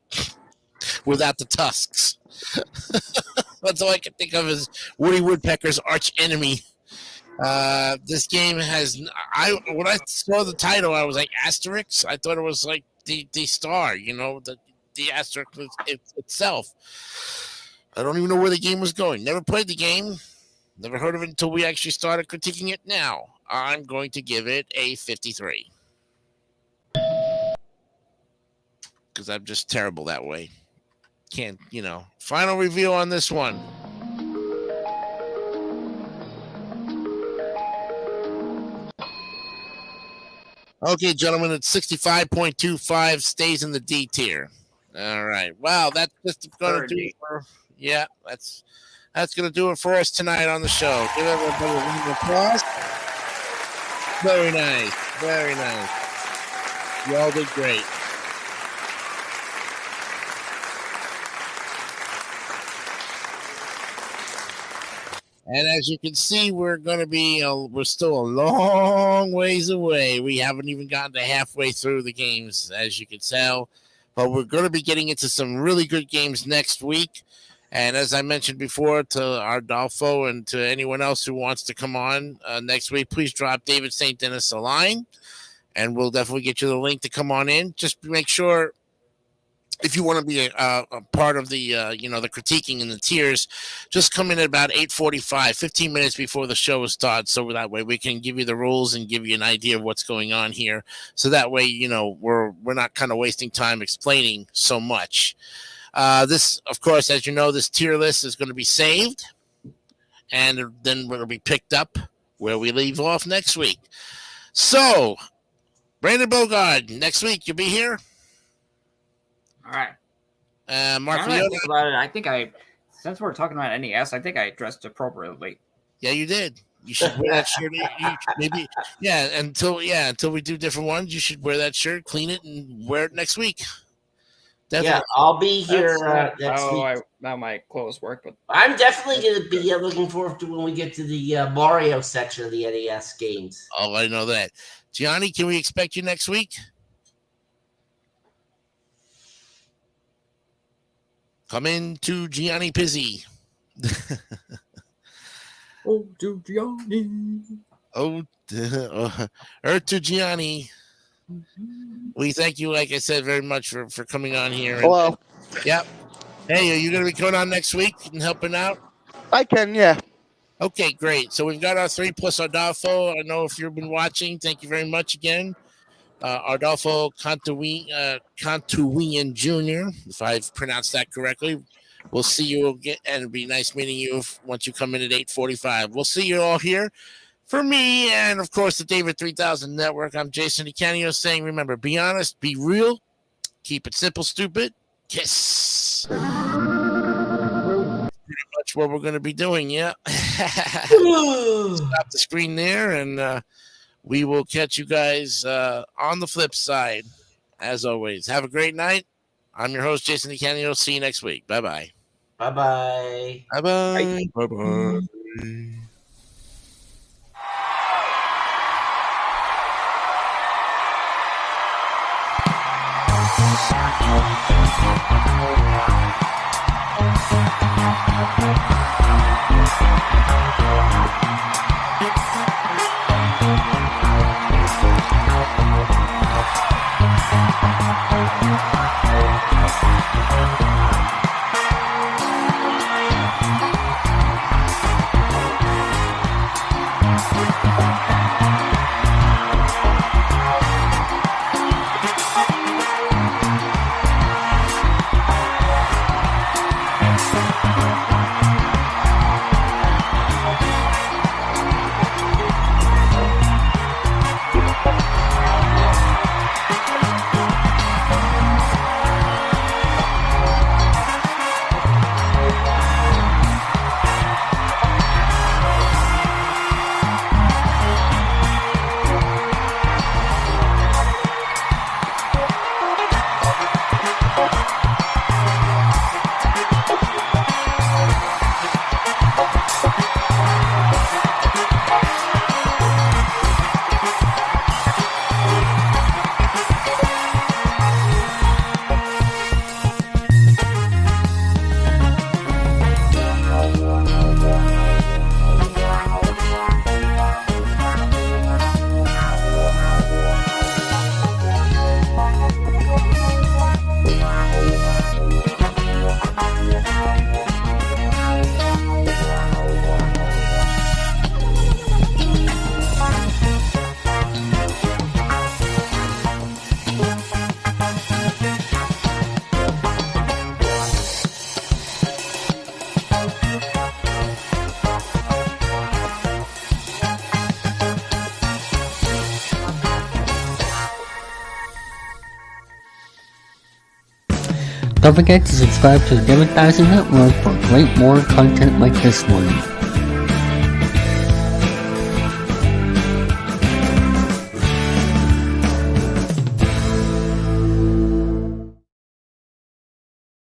without the tusks. That's all I can think of as Woody Woodpecker's arch enemy. This game has. When I saw the title, I was like, Asterix? I thought it was like the star, you know, the Asterix itself. I don't even know where the game was going. Never played the game. Never heard of it until we actually started critiquing it now. I'm going to give it a 53. Because I'm just terrible that way. Can't, you know. Final review on this one. Okay, gentlemen, it's 65.25, stays in the D tier. All right. Wow, that's just going to do it for, yeah, that's going to do it for us tonight on the show. Give everybody a round of applause. Very nice. Very nice. You all did great. And as you can see, we're still a long ways away. We haven't even gotten to halfway through the games, as you can tell. But we're going to be getting into some really good games next week. And as I mentioned before to Ardolfo and to anyone else who wants to come on next week, please drop David St. Dennis a line, and we'll definitely get you the link to come on in. Just make sure, if you want to be a part of the, the critiquing and the tiers, just come in at about 8:45, 15 minutes before the show starts. So that way we can give you the rules and give you an idea of what's going on here. So that way, we're not kind of wasting time explaining so much. This, of course, as you know, this tier list is going to be saved, and then we're going to be picked up where we leave off next week. So, Brandon Bogard, next week you'll be here? all right. Mark Now that I Leota. think about it, since we're talking about NES, I think I dressed appropriately. Yeah, you did. You should wear that shirt. Maybe, until we do different ones, you should wear that shirt, clean it, and wear it next week. Definitely. Yeah, I'll be here next week. Now my clothes work, but I'm definitely going to be looking forward to when we get to the Mario section of the NES games. Oh, I know that. Gianni, can we expect you next week? Come in to Gianni Pizzi. oh, to Gianni. To Gianni. We thank you, like I said, very much for coming on here. Hello. Yep. Hey, are you going to be coming on next week and helping out? I can, yeah. Okay, great. So we've got our 3 plus Ardolfo. I know if you've been watching, thank you very much again. Ardolfo Cantuian Jr., if I've pronounced that correctly. We'll see you again, and it'll be nice meeting you once you come in at 8:45. We'll see you all here. For me and, of course, the David 3000 Network, I'm Jason DeCanio saying, remember, be honest, be real, keep it simple, stupid, kiss. Pretty much what we're going to be doing, yeah. Stop the screen there, and we will catch you guys on the flip side. As always, have a great night. I'm your host, Jason DeCanio. See you next week. Bye-bye. Bye-bye. Bye-bye. Bye-bye. Don't forget to subscribe to the David 3000 Network for great more content like this one.